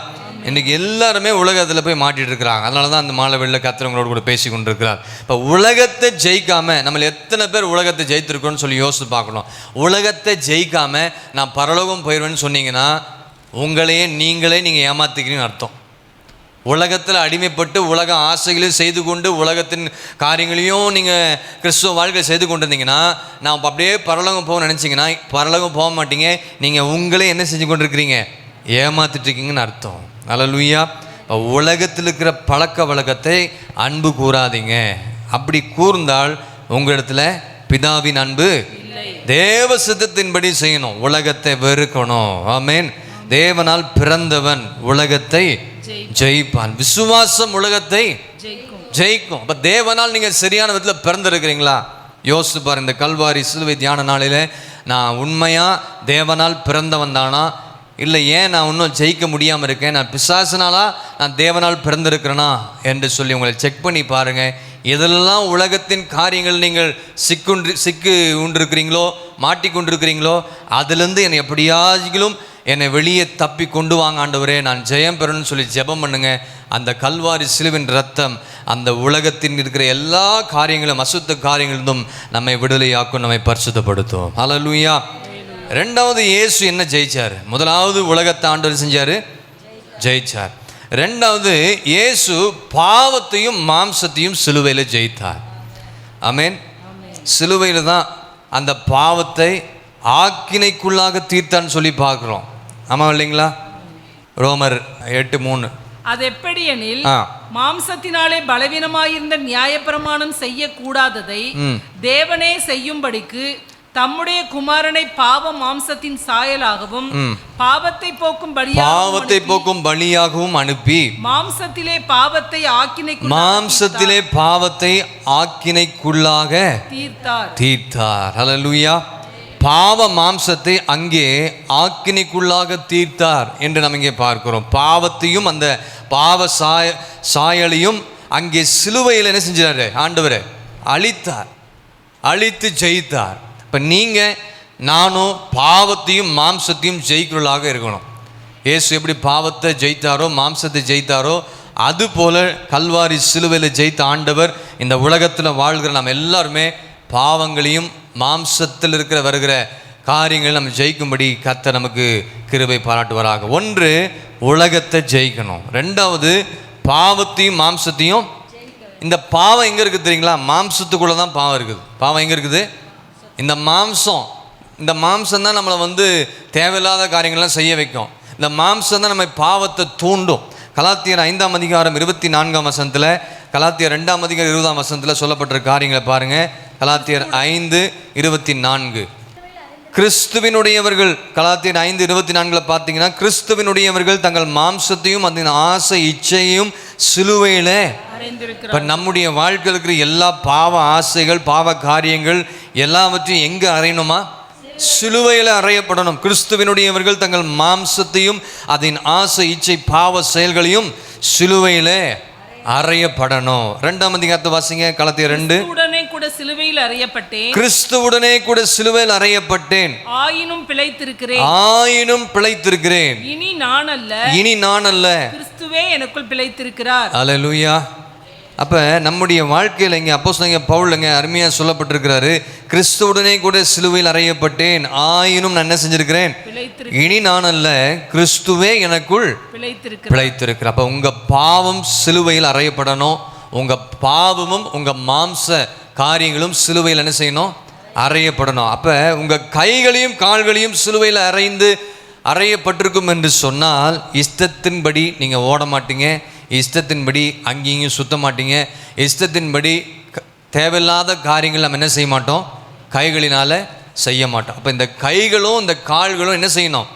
இன்றைக்கி எல்லாருமே உலகத்தில் போய் மாட்டிகிட்டு இருக்கிறாங்க. அதனால தான் அந்த மாலை வெளில கர்த்தரவங்களோடு கூட பேசி கொண்டு இருக்கிறார். இப்போ உலகத்தை ஜெயிக்காமல் நம்மள எத்தனை பேர் உலகத்தை ஜெயித்திருக்கோன்னு சொல்லி யோசித்து பார்க்கணும். உலகத்தை ஜெயிக்காமல் நான் பரலோகம் போயிடுவேன்னு சொன்னீங்கன்னா உங்களையே நீங்கள் ஏமாத்திக்கிறீங்கன்னு அர்த்தம். உலகத்தில் அடிமைப்பட்டு உலக ஆசைகளையும் செய்து கொண்டு உலகத்தின் காரியங்களையும் நீங்கள் கிறிஸ்துவ வாழ்க்கை செய்து கொண்டு இருந்தீங்கன்னா நான் அப்படியே பரலோகம் போக நினச்சிங்கன்னா பரலோகம் போக மாட்டீங்க. நீங்கள் உங்களே என்ன செஞ்சு கொண்டு இருக்கிறீங்க? ஏமாத்திட்டு இருக்கீங்கன்னு அர்த்தம். அல்லேலூயா. உலகத்தில் இருக்கிற பழக்க வழக்கத்தை அன்பு கூறாதீங்க. அப்படி கூர்ந்தால் உங்களிடத்துல பிதாவின் அன்பு தேவ சித்தத்தின்படி செய்யணும். உலகத்தை வெறுக்கணும். ஆமென். தேவனால் பிறந்தவன் உலகத்தை ஜெயிப்பான். விசுவாசம் உலகத்தை ஜெயிக்கும். அப்ப தேவனால் நீங்க சரியான விதத்தில் பிறந்திருக்கிறீங்களா? யோசித்து பாரு. இந்த கல்வாரி சிலுவை தியான நாளில் நான் உண்மையா தேவனால் பிறந்தவன் தானா, இல்லை ஏன் நான் இன்னும் ஜெயிக்க முடியாமல் இருக்கேன், நான் பிசாசினாலா நான் தேவனால் பிறந்திருக்கிறேனா என்று சொல்லி உங்களை செக் பண்ணி பாருங்கள். எதெல்லாம் உலகத்தின் காரியங்கள் நீங்கள் சிக்கு கொண்டிருக்கிறீங்களோ மாட்டிக்கொண்டிருக்கிறீங்களோ அதிலிருந்து என்னை எப்படியாகிலும் என்னை வெளியே தப்பி கொண்டு வாங்க ஆண்டவரே, நான் ஜெயம் பெறணும்னு சொல்லி ஜெபம் பண்ணுங்க. அந்த கல்வாரி சிலுவின் ரத்தம் அந்த உலகத்தின் இருக்கிற எல்லா காரியங்களும் அசுத்த காரியங்களிலும் நம்மை விடுதலையாக்கும், நம்மை பரிசுத்தப்படுத்தும். ஹல்லேலூயா. ரெண்டாவது இயேசு என்ன ஜெயிச்சார்? முதலாவது உலகத்தை ஆண்டவர் செஞ்சார், ஜெயிச்சார். ரெண்டாவது இயேசு பாவத்தையும் மாம்சத்தையும் சிலுவையில் ஜெயித்தார். ஆமென். சிலுவையில் தான் அந்த பாவத்தை ஆக்கினைக்குள்ளாக தீர்த்தான்னு சொல்லி பார்க்குறோம். ஆமாம் இல்லைங்களா? ரோமர் 8:3. அது எப்படி எனில் மாம்சத்தினாலே பலவீனமாயிருந்த நியாயப்பிரமாணம் செய்யக்கூடாததை தேவனே செய்யும்படிக்கு தம்முடைய குமாரனை பாவ மாம்சத்தின் சாயலாகவும் பாவத்தை போக்கும் பலியாகவும் அனுப்பி மாம்சத்திலே பாவத்தை ஆக்கினைக்குள்ளாக தீர்த்தார். ஹல்லேலூயா. பாவ மாம்சத்தை அங்கே ஆக்கினைக்குள்ளாக தீர்த்தார் என்று நம்ம இங்கே பார்க்கிறோம். பாவத்தையும் அந்த பாவ சாயலையும் அங்கே சிலுவையில் என்ன செஞ்சாரு? ஆண்டவர் அழித்தார், அழித்து ஜெயித்தார். இப்போ நீங்கள் நானும் பாவத்தையும் மாம்சத்தையும் ஜெயிக்கிறவர்களாக இருக்கணும். இயேசு எப்படி பாவத்தை ஜெயித்தாரோ மாம்சத்தை ஜெயித்தாரோ அதுபோல் கல்வாரி சிலுவையில் ஜெயித்த ஆண்டவர் இந்த உலகத்தில் வாழ்கிற நம்ம எல்லாருமே பாவங்களையும் மாம்சத்தில் வருகிற காரியங்கள் நம்ம ஜெயிக்கும்படி கர்த்தர் நமக்கு கிருபை பாராட்டுவாராக. ஒன்று உலகத்தை ஜெயிக்கணும், ரெண்டாவது பாவத்தையும் மாம்சத்தையும். இந்த பாவம் எங்கே இருக்குது தெரியுங்களா? மாம்சத்துக்குள்ளே தான் பாவம் இருக்குது. பாவம் எங்கே இருக்குது? இந்த மாம்சம். இந்த மாம்சம் தான் நம்மளை தேவையில்லாத காரியங்கள்லாம் செய்ய வைக்கும். இந்த மாம்சம் தான் நம்ம பாவத்தை தூண்டும். கலாத்தியர் 5:24 கலாத்தியர் 2:20 சொல்லப்பட்ட காரியங்களை பாருங்கள். கலாத்தியர் 5:24 கிறிஸ்துவினுடையவர்கள். கலாத்தியர் 5:24 பார்த்தீங்கன்னா கிறிஸ்துவினுடையவர்கள் தங்கள் மாம்சத்தையும் அதன் ஆசை இச்சையும் சிலுவையில். இப்போ நம்முடைய வாழ்க்கையில் இருக்கிற எல்லா பாவ ஆசைகள் பாவ காரியங்கள் எல்லாவற்றையும் எங்கே அறையணுமா? சிலுவையில் அறையப்படணும். கிறிஸ்துவினுடையவர்கள் தங்கள் மாம்சத்தையும் அதன் ஆசை இச்சை பாவ செயல்களையும் சிலுவையில் அறையப்படணும். 2ஆம் அதிகாரத்தை வாசிங்க. கலாத்தியர் 2. கிறிஸ்துவுடனே கூட சிலுவையில் அறையப்பட்டேன், கிறிஸ்துவுடனே கூட சிலுவையில் அறையப்பட்டேன், ஆயினும் பிழைத்திருக்கிறேன், இனி நான் அல்ல கிறிஸ்துவே எனக்குள் பிழைத்திருக்கிறார். அல்லேலூயா. அப்போ நம்முடைய வாழ்க்கையில் இங்கே அப்போஸ்தலன் பவுலுங்க அருமையாக சொல்லப்பட்டிருக்கிறாரு. கிறிஸ்துவுடனே கூட சிலுவையில் அறையப்பட்டேன், ஆயினும் நான் என்ன செஞ்சிருக்கிறேன்? இனி நான் அல்ல கிறிஸ்துவே எனக்குள் பிழைத்திருக்கிறார். அப்போ உங்கள் பாவம் சிலுவையில் அறையப்படணும். உங்கள் பாவமும் உங்கள் மாம்ச காரியங்களும் சிலுவையில் என்ன செய்யணும்? அறையப்படணும். அப்போ உங்கள் கைகளையும் கால்களையும் சிலுவையில் அறையப்பட்டிருக்கும் என்று சொன்னால் இஷ்டத்தின்படி நீங்கள் ஓட மாட்டீங்க, இஷ்டத்தின்படி அங்கேயும் சுத்த மாட்டீங்க, இஷ்டத்தின்படி தேவையில்லாத காரியங்கள் நம்ம என்ன செய்ய மாட்டோம்? கைகளினால் செய்ய மாட்டோம். அப்போ இந்த கைகளும் இந்த கால்களும் என்ன செய்யணும்?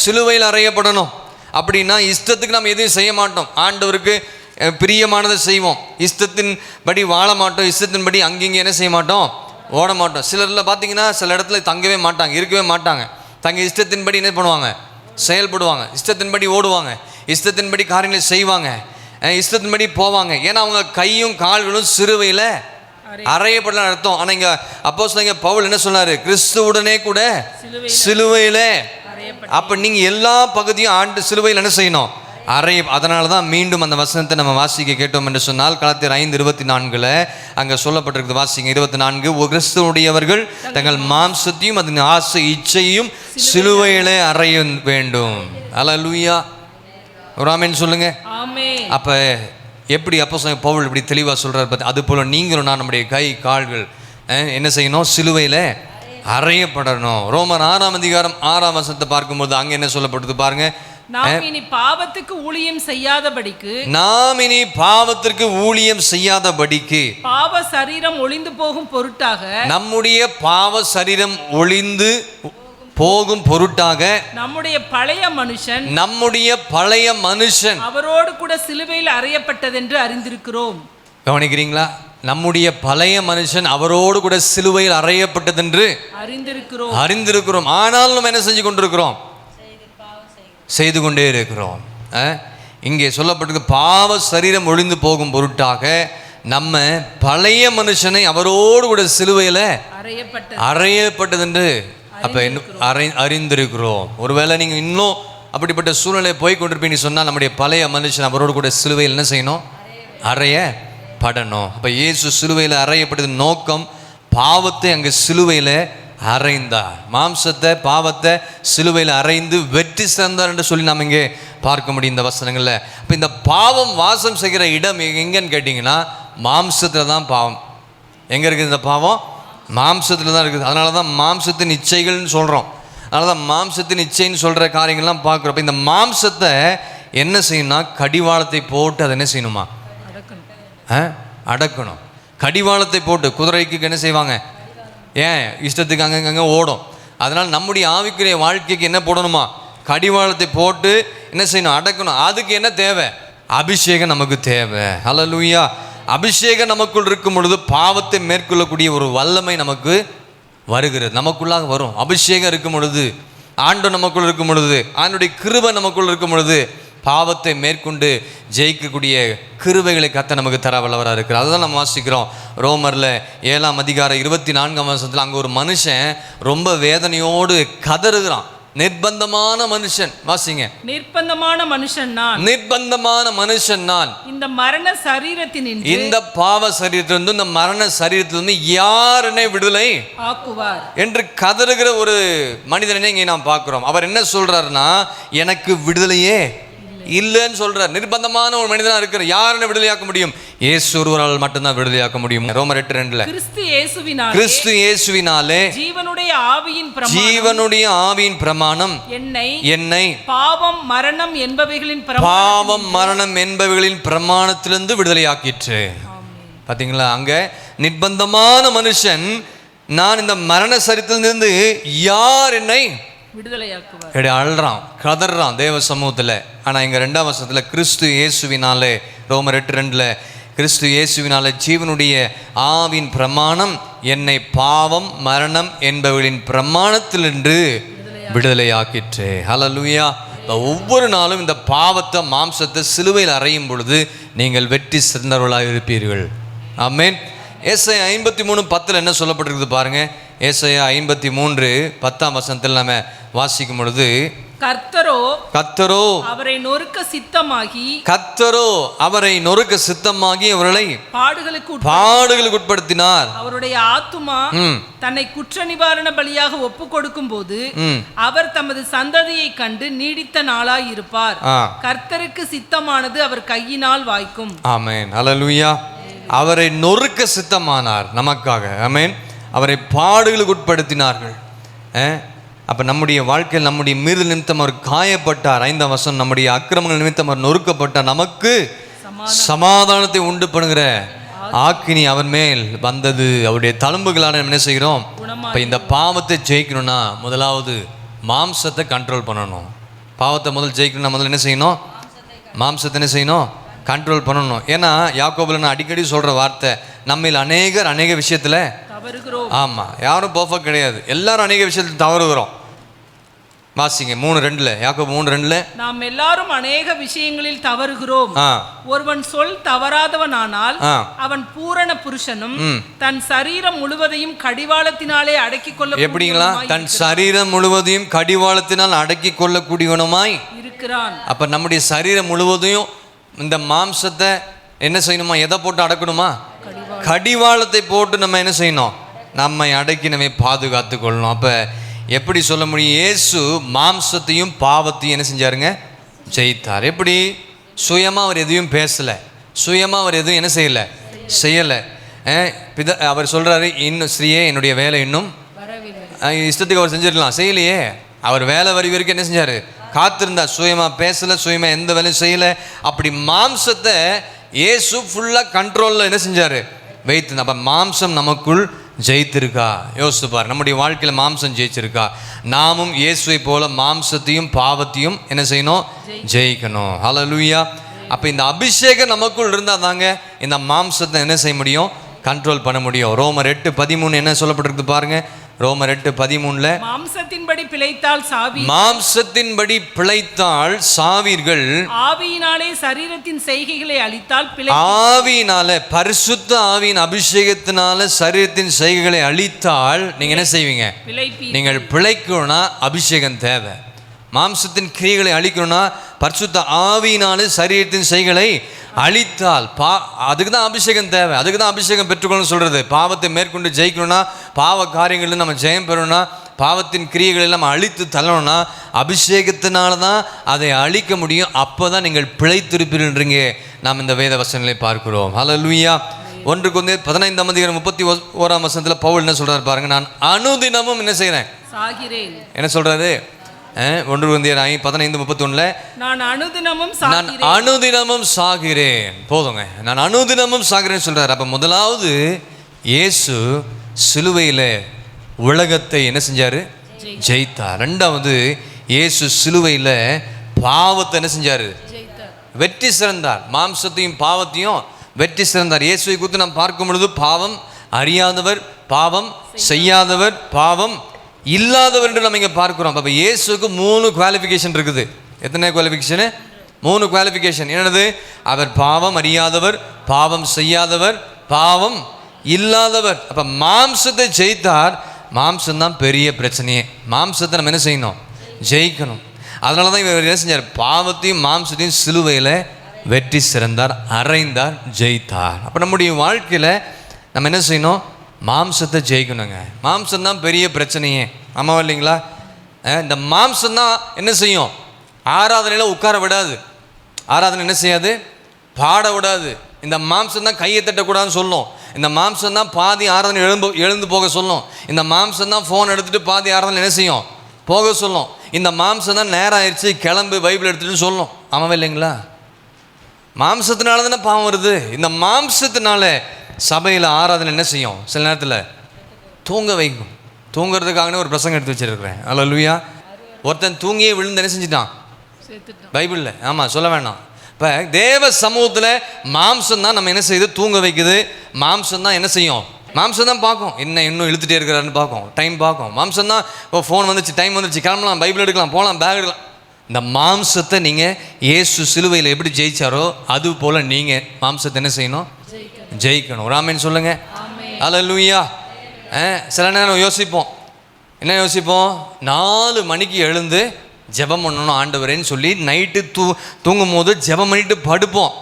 சிலுவையில் அறையப்படணும். அப்படின்னா இஷ்டத்துக்கு நம்ம எதையும் செய்ய மாட்டோம், ஆண்டவருக்கு பிரியமானதை செய்வோம். இஷ்டத்தின்படி வாழ மாட்டோம், இஷ்டத்தின்படி அங்கேயும் என்ன செய்ய மாட்டோம்? ஓட மாட்டோம். சிலரில் பார்த்தீங்கன்னா சில இடத்துல தங்கவே மாட்டாங்க, இருக்கவே மாட்டாங்க. தங்க இஷ்டத்தின்படி என்ன பண்ணுவாங்க? செயல்படுவாங்க, இஷ்டத்தின்படி ஓடுவாங்க, இஷ்டத்தின்படி காரியங்களை செய்வாங்க, இஷ்டத்தின்படி போவாங்க. ஏன்னா அவங்க கையும் கால்களும் சிலுவையில் அறையப்படலாம் அர்த்தம். ஆனால் இங்கே அப்போஸ்தலன் பவுல் என்ன சொன்னார்? கிறிஸ்துவுடனே கூட சிலுவையில். அப்போ நீங்கள் எல்லா பகுதியும் ஆண்டு சிலுவையில் என்ன செய்யணும்? அதனால தான் மீண்டும் அந்த வசனத்தை நம்ம வாசிக்க கேட்டோம் என்று சொன்னால் கலாத்தியர் 5:24 அங்கே சொல்லப்பட்டிருக்கு. வாசிங்க 24. கிறிஸ்துவுடையவர்கள் தங்கள் மாம்சத்தையும் அதன் ஆசை இச்சையும் சிலுவையிலே அறைய வேண்டும். அல்லேலூயா, ஒரு ஆமென் சொல்லுங்க. அப்போ எப்படி அப்போஸ்தலன் பவுல் இப்படி தெளிவாக சொல்கிறார் பார்த்து, அது போல் நீங்களும் நான் நம்முடைய கை கால்கள் என்ன செய்யணும்? சிலுவையில் அறையப்படணும். ரோமர் 6:6 பார்க்கும்போது அங்கே என்ன சொல்லப்பட்டது பாருங்க. நாம் இனி பாவத்துக்கு ஊழியம் செய்யாதபடிக்கு பாவ சரீரம் ஒளிந்து போகும் பொருட்டாக நம்முடைய பாவ சரீரம் ஒளிந்து போகும் பொருட்டாக நம்முடைய பழைய மனுஷன் அவரோடு கூட சிலுவையில் அறையப்பட்டதென்று அறிந்திருக்கிறோம். கவனிக்கிறீங்களா? நம்முடைய பழைய மனுஷன் அவரோடு கூட சிலுவையில் அறையப்பட்டதென்று அறிந்திருக்கிறோம். ஆனாலும் நம்ம என்ன செஞ்சு கொண்டிருக்கிறோம்? செய்து கொண்டே இருக்கிறோம். இங்கே சொல்லப்பட்டிருக்கு பாவ சரீரம் ஒளிந்து போகும் பொருட்டாக நம்ம பழைய மனுஷனை அவரோடு கூட சிலுவையில் அறையப்பட்டது என்று அப்போ அறிந்திருக்கிறோம். ஒருவேளை நீங்கள் இன்னும் அப்படிப்பட்ட சூழ்நிலையை போய் கொண்டிருப்பீங்கன்னு சொன்னால் நம்முடைய பழைய மனுஷன் அவரோடு கூட சிலுவையில் என்ன செய்யணும்? அறையப்படணும். அப்போ இயேசு சிலுவையில் அறையப்பட்டது நோக்கம் பாவத்தை அங்கே சிலுவையில் அறைந்தார். மாம்சத்தை பாவத்தை சிலுவையில் அறைந்து வெற்றி சிறந்தார் என்று சொல்லி நாம் இங்கே பார்க்க முடியும் இந்த வசனங்களில். இப்போ இந்த பாவம் வாசம் செய்கிற இடம் எங்கன்னு கேட்டிங்கன்னா மாம்சத்தில் தான் பாவம். எங்கே இருக்குது இந்த பாவம்? மாம்சத்தில் தான் இருக்குது. அதனால தான் மாம்சத்தின் இச்சைகள்னு சொல்கிறோம். அதனால தான் மாம்சத்தின் இச்சைன்னு சொல்கிற காரியங்கள்லாம் பார்க்குறோம். இப்போ இந்த மாம்சத்தை என்ன செய்யணும்னா கடிவாளத்தை போட்டு அதை என்ன செய்யணுமா? அடக்கணும். கடிவாளத்தை போட்டு குதிரைக்கு என்ன செய்வாங்க? ஏன் இஷ்டத்துக்கு அங்கங்கே ஓடும். அதனால் நம்முடைய ஆவிக்குரிய வாழ்க்கைக்கு என்ன போடணுமா? கடிவாளத்தை போட்டு என்ன செய்யணும்? அடக்கணும். அதுக்கு என்ன தேவை? அபிஷேகம் நமக்கு தேவை. அல்லேலூயா. அபிஷேகம் நமக்குள் இருக்கும் பொழுது பாவத்தை மேற்கொள்ளக்கூடிய ஒரு வல்லமை நமக்கு வருகிறது, நமக்குள்ளாக வரும். அபிஷேகம் இருக்கும் பொழுது, ஆண்டவர் நமக்குள் இருக்கும் பொழுது, ஆண்டவருடைய கிருபை நமக்குள் இருக்கும் பொழுது பாவத்தை மேற்கொண்டு ஜெயிக்கக்கூடிய கிருபைகளை கத்த நமக்கு தர வல்லவராக இருக்கிறார். அதுதான் நம்ம வாசிக்கிறோம் ரோமரில் 7:24 அங்கே ஒரு மனுஷன் ரொம்ப வேதனையோடு கதறுகிறான். நிர்பந்தமான மனுஷன். வாசிங்க. நிர்பந்தமான மனுஷன் நான் இந்த மரண சரீரத்தினின்று, இந்த பாவ சரீரத்திலிருந்து, இந்த மரண சரீரத்திலிருந்து யார் என்னை விடுதலை ஆக்குவார் என்று கதறுகிற ஒரு மனிதனை இங்கே நாம் பார்க்கிறோம். அவர் என்ன சொல்றாருன்னா, எனக்கு விடுதலையே இல்லைன்னு சொல்றார். நிர்பந்தமான ஒரு மனிதனா இருக்கிற யார் என்ன விடுதலையாக்க முடியும்? இயேசு ஒருவரால் மட்டும்தான் விடுதலையாக்க முடியும். ரோமர் 8:2 கிறிஸ்து இயேசுவினாலே ஜீவனுடைய ஆவியின் பிரமாணம் என்னை பாவம் மரணம் என்பவைகளின் பிரமாணத்திலிருந்து விடுதலையாக்கிற்று. பாத்தீங்களா? அங்க நிர்பந்தமான மனுஷன், நான் இந்த மரண சரித்திலிருந்து யார் என்னை விடுதலையாக்குவார் அழுறான், கதறான் தேவ சமூகத்தில். ஆனால் இங்கே 2ஆம் வசனத்தில் கிறிஸ்து இயேசுவினாலே, ரோமர் 8:2 கிறிஸ்து இயேசுவினாலே ஜீவனுடைய ஆவின் பிரமாணம் என்னை பாவம் மரணம் என்பவர்களின் பிரமாணத்திலிருந்து விடுதலையாக்கிற்று. ஹல்லேலூயா. ஒவ்வொரு நாளும் இந்த பாவத்தை மாம்சத்தை சிலுவையில் அறையும் பொழுது நீங்கள் வெற்றி சிறந்தவர்களாக இருப்பீர்கள். ஆமென். ஏசாயா 53:10 என்ன சொல்லப்பட்டிருக்குது பாருங்க. ஏசாயா 53:10 நம்ம வாசிக்கும் பொழுது, கர்த்தரோ அவரை நொறுக்க சித்தமாகி அவர்களை பாடுகளுக்கு உட்படுத்தினார். அவருடைய ஆத்துமா தன்னை குற்ற நிவாரண பலியாக ஒப்பு கொடுக்கும் போது அவர் தமது சந்ததியை கண்டு நீடித்த நாளாய் இருப்பார். கர்த்தருக்கு சித்தமானது அவர் கையினால் வாய்க்கும். ஆமென். அல்லேலூயா. அவரை நொறுக்க சித்தமானார் நமக்காக. ஆமென். அவரை பாடுகளுக்கு உட்படுத்தினார்கள். அப்போ நம்முடைய வாழ்க்கையில் நம்முடைய மீறுதல் நிமித்தம் அவர் காயப்பட்டார். 5ஆம் வசனம், நம்முடைய அக்கிரமங்கள் நிமித்தம் அவர் நொறுக்கப்பட்டார். நமக்கு சமாதானத்தை உண்டு பண்ணுகிற ஆக்கினி அவர் மேல் வந்தது. அவருடைய தழும்புகளால் என்ன செய்கிறோம்? இப்போ இந்த பாவத்தை ஜெயிக்கணும்னா முதலாவது மாம்சத்தை கண்ட்ரோல் பண்ணணும். பாவத்தை முதல் ஜெயிக்கணும்னா முதல்ல என்ன செய்யணும்? மாம்சத்தை என்ன செய்யணும்? கண்ட்ரோல் பண்ணணும். ஏன்னா யாக்கோபுல நான் அடிக்கடி சொல்கிற வார்த்தை, நம்மில் அநேக விஷயத்தில், ஆமாம், யாரும் பர்ஃபெக்ட் கிடையாது, எல்லாரும் அநேக விஷயத்தில் தவறுகிறோம். வாசிங்க 3:2 யாக்கோபு 3:2. நாம் எல்லாரும் அநேக விஷயங்களில் தவறுகிறோம். ஒருவன் சொல் தவறாதவனானால் அவன் பூரண புருஷனும் தன் சரீரம் முழுவதையும் கடிவாளத்தினாலே அடக்கிக் கொள்ள எப்படிங்களா? தன் சரீரம் முழுவதையும் கடிவாளத்தினால் அடக்கிக் கொள்ளக்கூடியவனுமாய் இருக்கிறான். அப்ப நம்முடைய சரீரம் முழுவதையும் இந்த மாம்சத்தை என்ன செய்யணுமா? எதை போட்டு அடக்கணுமா? கடிவாளத்தை போட்டு நம்ம என்ன செய்யணும்? நம்மை அடக்கி நம்மை பாதுகாத்து கொள்ளணும். அப்ப எப்படி சொல்ல முடியும்? இயேசு மாம்சத்தையும் பாவத்தையும் என்ன செஞ்சாருங்க? ஜெயித்தார். எப்படி? சுயமா அவர் எதையும் பேசல, சுயமா அவர் எதுவும் என்ன செய்யலை. அவர் சொல்றாரு, இன்னும் ஸ்ரீயே என்னுடைய வேலை இன்னும் இஷ்டத்துக்கு அவர் செஞ்சிடலாம், செய்யலையே. அவர் வேலை வரி வரைக்கும் என்ன செஞ்சாரு? காத்திருந்தார். சுயமா பேசல, சுயமா எந்த வேலையும் செய்யல. அப்படி மாம்சத்தை இயேசு ஃபுல்லா கண்ட்ரோல்ல என்ன செஞ்சாரு? வைத்து. அப்ப மாம்சம் நமக்குள் ஜெயித்திருக்கா? யோசித்து பாரு. நம்முடைய வாழ்க்கையில் மாம்சம் ஜெயிச்சிருக்கா? நாமும் இயேசுவை போல மாம்சத்தையும் பாவத்தையும் என்ன செய்யணும்? ஜெயிக்கணும். ஹல்லேலூயா. அப்போ இந்த அபிஷேகம் நமக்குள் இருந்தால் தாங்க இந்த மாம்சத்தை என்ன செய்ய முடியும்? கண்ட்ரோல் பண்ண முடியும். ரோமர் 8:13 என்ன சொல்லப்பட்டிருக்கு பாருங்க. ரோமர் 8:13 மாம்சத்தின்படி பிழைத்தால் சாவி, மாம்சத்தின்படி பிழைத்தால் சாவீர்கள், ஆவியினாலே சரீரத்தின் செய்கைகளை அழித்தால் பிழை. ஆவியினால, பரிசுத்த ஆவியின் அபிஷேகத்தினால சரீரத்தின் செய்கைகளை அழித்தால் நீங்க என்ன செய்வீங்க? நீங்கள் பிழைக்கணும்னா அபிஷேகம் தேவை. மாம்சத்தின் கிரியைகளை அழிக்கணும்னா பரிசுத்த ஆவியினாலே சரீரத்தின் செய்கைகளை அழித்தால் அதுக்கு தான் அபிஷேகம் தேவை. அதுக்கு தான் அபிஷேகம் பெற்றுக்கொள்ளணும்னு சொல்றது. பாவத்தை மேற்கொண்டு ஜெயிக்கணும்னா, பாவ காரியங்களில் நம்ம ஜெயம் பெறணும்னா, பாவத்தின் கிரியைகளை நம்ம அழித்து தள்ளணும்னா அபிஷேகத்தினால தான் அதை அழிக்க முடியும். அப்போ தான் நீங்கள் பிழைத்திருப்பீர்கள்ன்றீங்க நாம் இந்த வேத வசனங்களை பார்க்கிறோம். ஹல்லேலூயா. 1 கொரிந்தியர் 15:31 பவுல் என்ன சொல்றாரு பாருங்க. நான் அனுதினமும் என்ன செய்கிறேன்? சாகிறேன். என்ன சொல்றாரு? 1 கொரிந்தியர் 15:31 நான் அனுதினமும் சாகிறேன். போதுங்க, நான் அனுதினமும் சாகிறேன்னு சொல்றாரு. அப்ப முதலாவது இயேசு சிலுவையில் உலகத்தை என்ன செஞ்சாரு? ஜெயித்தார். ரெண்டாவது இயேசு சிலுவையில் பாவத்தை என்ன செஞ்சாரு? வெற்றி சிறந்தார். மாம்சத்தையும் பாவத்தையும் வெற்றி சிறந்தார். இயேசுவை குறித்து நாம் பார்க்கும் பொழுது பாவம் அறியாதவர், பாவம் செய்யாதவர், பாவம் இல்லாதவர் என்று நம்ம இங்கே பார்க்கிறோம். அப்போ இயேசுக்கு 3 குவாலிஃபிகேஷன் இருக்குது. எத்தனை குவாலிஃபிகேஷனு? 3 குவாலிஃபிகேஷன். என்னது? அவர் பாவம் அறியாதவர், பாவம் செய்யாதவர், பாவம் இல்லாதவர். அப்போ மாம்சத்தை ஜெயித்தார். மாம்சம்தான் பெரிய பிரச்சனையே. மாம்சத்தை நம்ம என்ன செய்யணும்? ஜெயிக்கணும். அதனால தான் இவர் என்ன செஞ்சார்? பாவத்தையும் மாம்சத்தையும் சிலுவையில் வெற்றி சிறந்தார், அறைந்தார், ஜெயித்தார். அப்போ நம்முடைய வாழ்க்கையில் நம்ம என்ன செய்யணும்? மாம்சத்தை ஜெயிக்கணுங்க. மாம்சம்தான் பெரிய பிரச்சனையே. ஆமாவா இல்லைங்களா? இந்த மாம்சம்தான் என்ன செய்யும்? ஆராதனையில் உட்கார விடாது. ஆராதனை என்ன செய்யாது? பாட விடாது. இந்த மாம்சம் தான் கையை தட்டக்கூடாதுன்னு சொல்லும். இந்த மாம்சம் தான் பாதி ஆராதனை எழுந்து போக சொல்லும். இந்த மாம்சம் தான் ஃபோன் எடுத்துகிட்டு பாதி ஆராதனை என்ன செய்யும்? போக சொல்லும். இந்த மாம்சம் தான் நேரம் ஆயிடுச்சு கிளம்பு பைபிள் எடுத்துகிட்டு சொல்லும். ஆமாவா இல்லைங்களா? மாம்சத்தினால தானே பாவம் வருது. இந்த மாம்சத்தினால சபையில் ஆராதனை என்ன செய்யும்? சில நேரத்தில் தூங்க வைக்கும். தூங்குறதுக்காகவே ஒரு பிரசங்கம் எடுத்து வச்சிருக்கிறேன். ஹல்லேலூயா. ஒருத்தன் தூங்கியே விழுந்து என்ன செஞ்சிட்டான்? பைபிளில். ஆமாம், சொல்ல வேண்டாம். இப்போ தேவ சமூகத்தில் மாம்சம் தான் நம்ம என்ன செய்யுது? தூங்க வைக்குது. மாம்சம் தான் என்ன செய்யும்? மாம்சம் தான் பார்க்கும். என்ன இன்னும் இழுத்துட்டே இருக்கிறாருன்னு பார்க்கும். டைம் பார்க்கும். மாம்சம் தான் இப்போ ஃபோன் வந்துச்சு, டைம் வந்துச்சு, கிளம்பலாம், பைபிள் எடுக்கலாம், போகலாம், பேக் எடுக்கலாம். இந்த மாம்சத்தை நீங்கள் இயேசு சிலுவையில் எப்படி ஜெயிச்சாரோ அது போல் நீங்கள் மாம்சத்தை என்ன செய்யணும்? ஜெயிக்கணும். ஒரு ஆமென் சொல்லுங்க. ஹல்லேலூயா. சில நேரம் யோசிப்போம். என்ன யோசிப்போம்? 4 மணிக்கு எழுந்து ஜெபம் பண்ணணும் ஆண்டவரேன்னு சொல்லி நைட்டு தூங்கும் போது ஜெபம் பண்ணிட்டு படுப்போம்.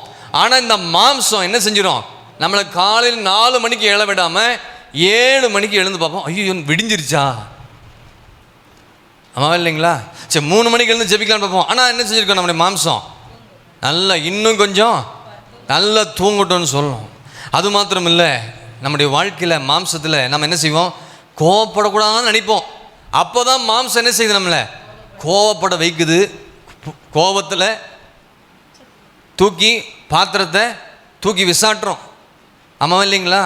ஆனால் இந்த மாம்சம் என்ன செஞ்சிடும்? நம்மளை காலையில் 4 மணிக்கு எழ விடாமல் 7 மணிக்கு எழுந்து பார்ப்போம். ஐயோ விடிஞ்சிருச்சா? ஆமாம் இல்லைங்களா? சரி 3 மணிக்கு எழுந்து ஜெபிக்கலான்னு பார்ப்போம். ஆனால் என்ன செஞ்சுருக்கோம்? நம்முடைய மாம்சம் நல்லா இன்னும் கொஞ்சம் நல்லா தூங்கட்டும்னு சொல்லணும். அது மாத்திரம் இல்லை, நம்முடைய வாழ்க்கையில் மாம்சத்தில் நம்ம என்ன செய்வோம்? கோவப்படக்கூடாதுன்னு நினைப்போம். அப்போ தான் மாம்சம் என்ன செய்யுது? நம்மளை கோவப்பட வைக்குது. கோபத்தில் தூக்கி பாத்திரத்தை தூக்கி விசாட்டுறோம். ஆமாம் இல்லைங்களா?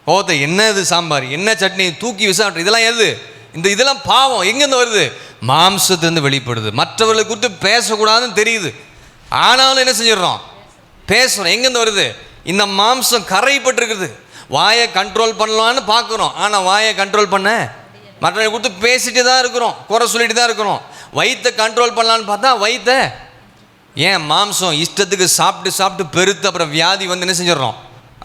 கோவத்தை என்ன இது சாம்பார், என்ன சட்னி தூக்கி விசாட்டுறோம். இதெல்லாம் எது? இதெல்லாம் பாவம். எங்கேருந்து வருது? மாம்சத்திலிருந்து வெளிப்படுது. மற்றவர்களை குறித்து பேசக்கூடாதுன்னு தெரியுது, ஆனாலும் என்ன செஞ்சிடறோம்? பேசுகிறோம். எங்கேருந்து வருது? இந்த மாம்சம் கரைப்பட்டிருக்குது. வாயை கண்ட்ரோல் பண்ணலான்னு பார்க்குறோம், ஆனால் வாயை கண்ட்ரோல் பண்ண மற்றவங்களை கொடுத்து பேசிட்டு தான் இருக்கிறோம், குறை சொல்லிட்டு தான் இருக்கிறோம். வயிற்றை கண்ட்ரோல் பண்ணலான்னு பார்த்தா வயிற்றை ஏன் மாம்சம் இஷ்டத்துக்கு சாப்பிட்டு சாப்பிட்டு பெருத்து அப்புறம் வியாதி வந்து என்ன செஞ்சிடறோம்,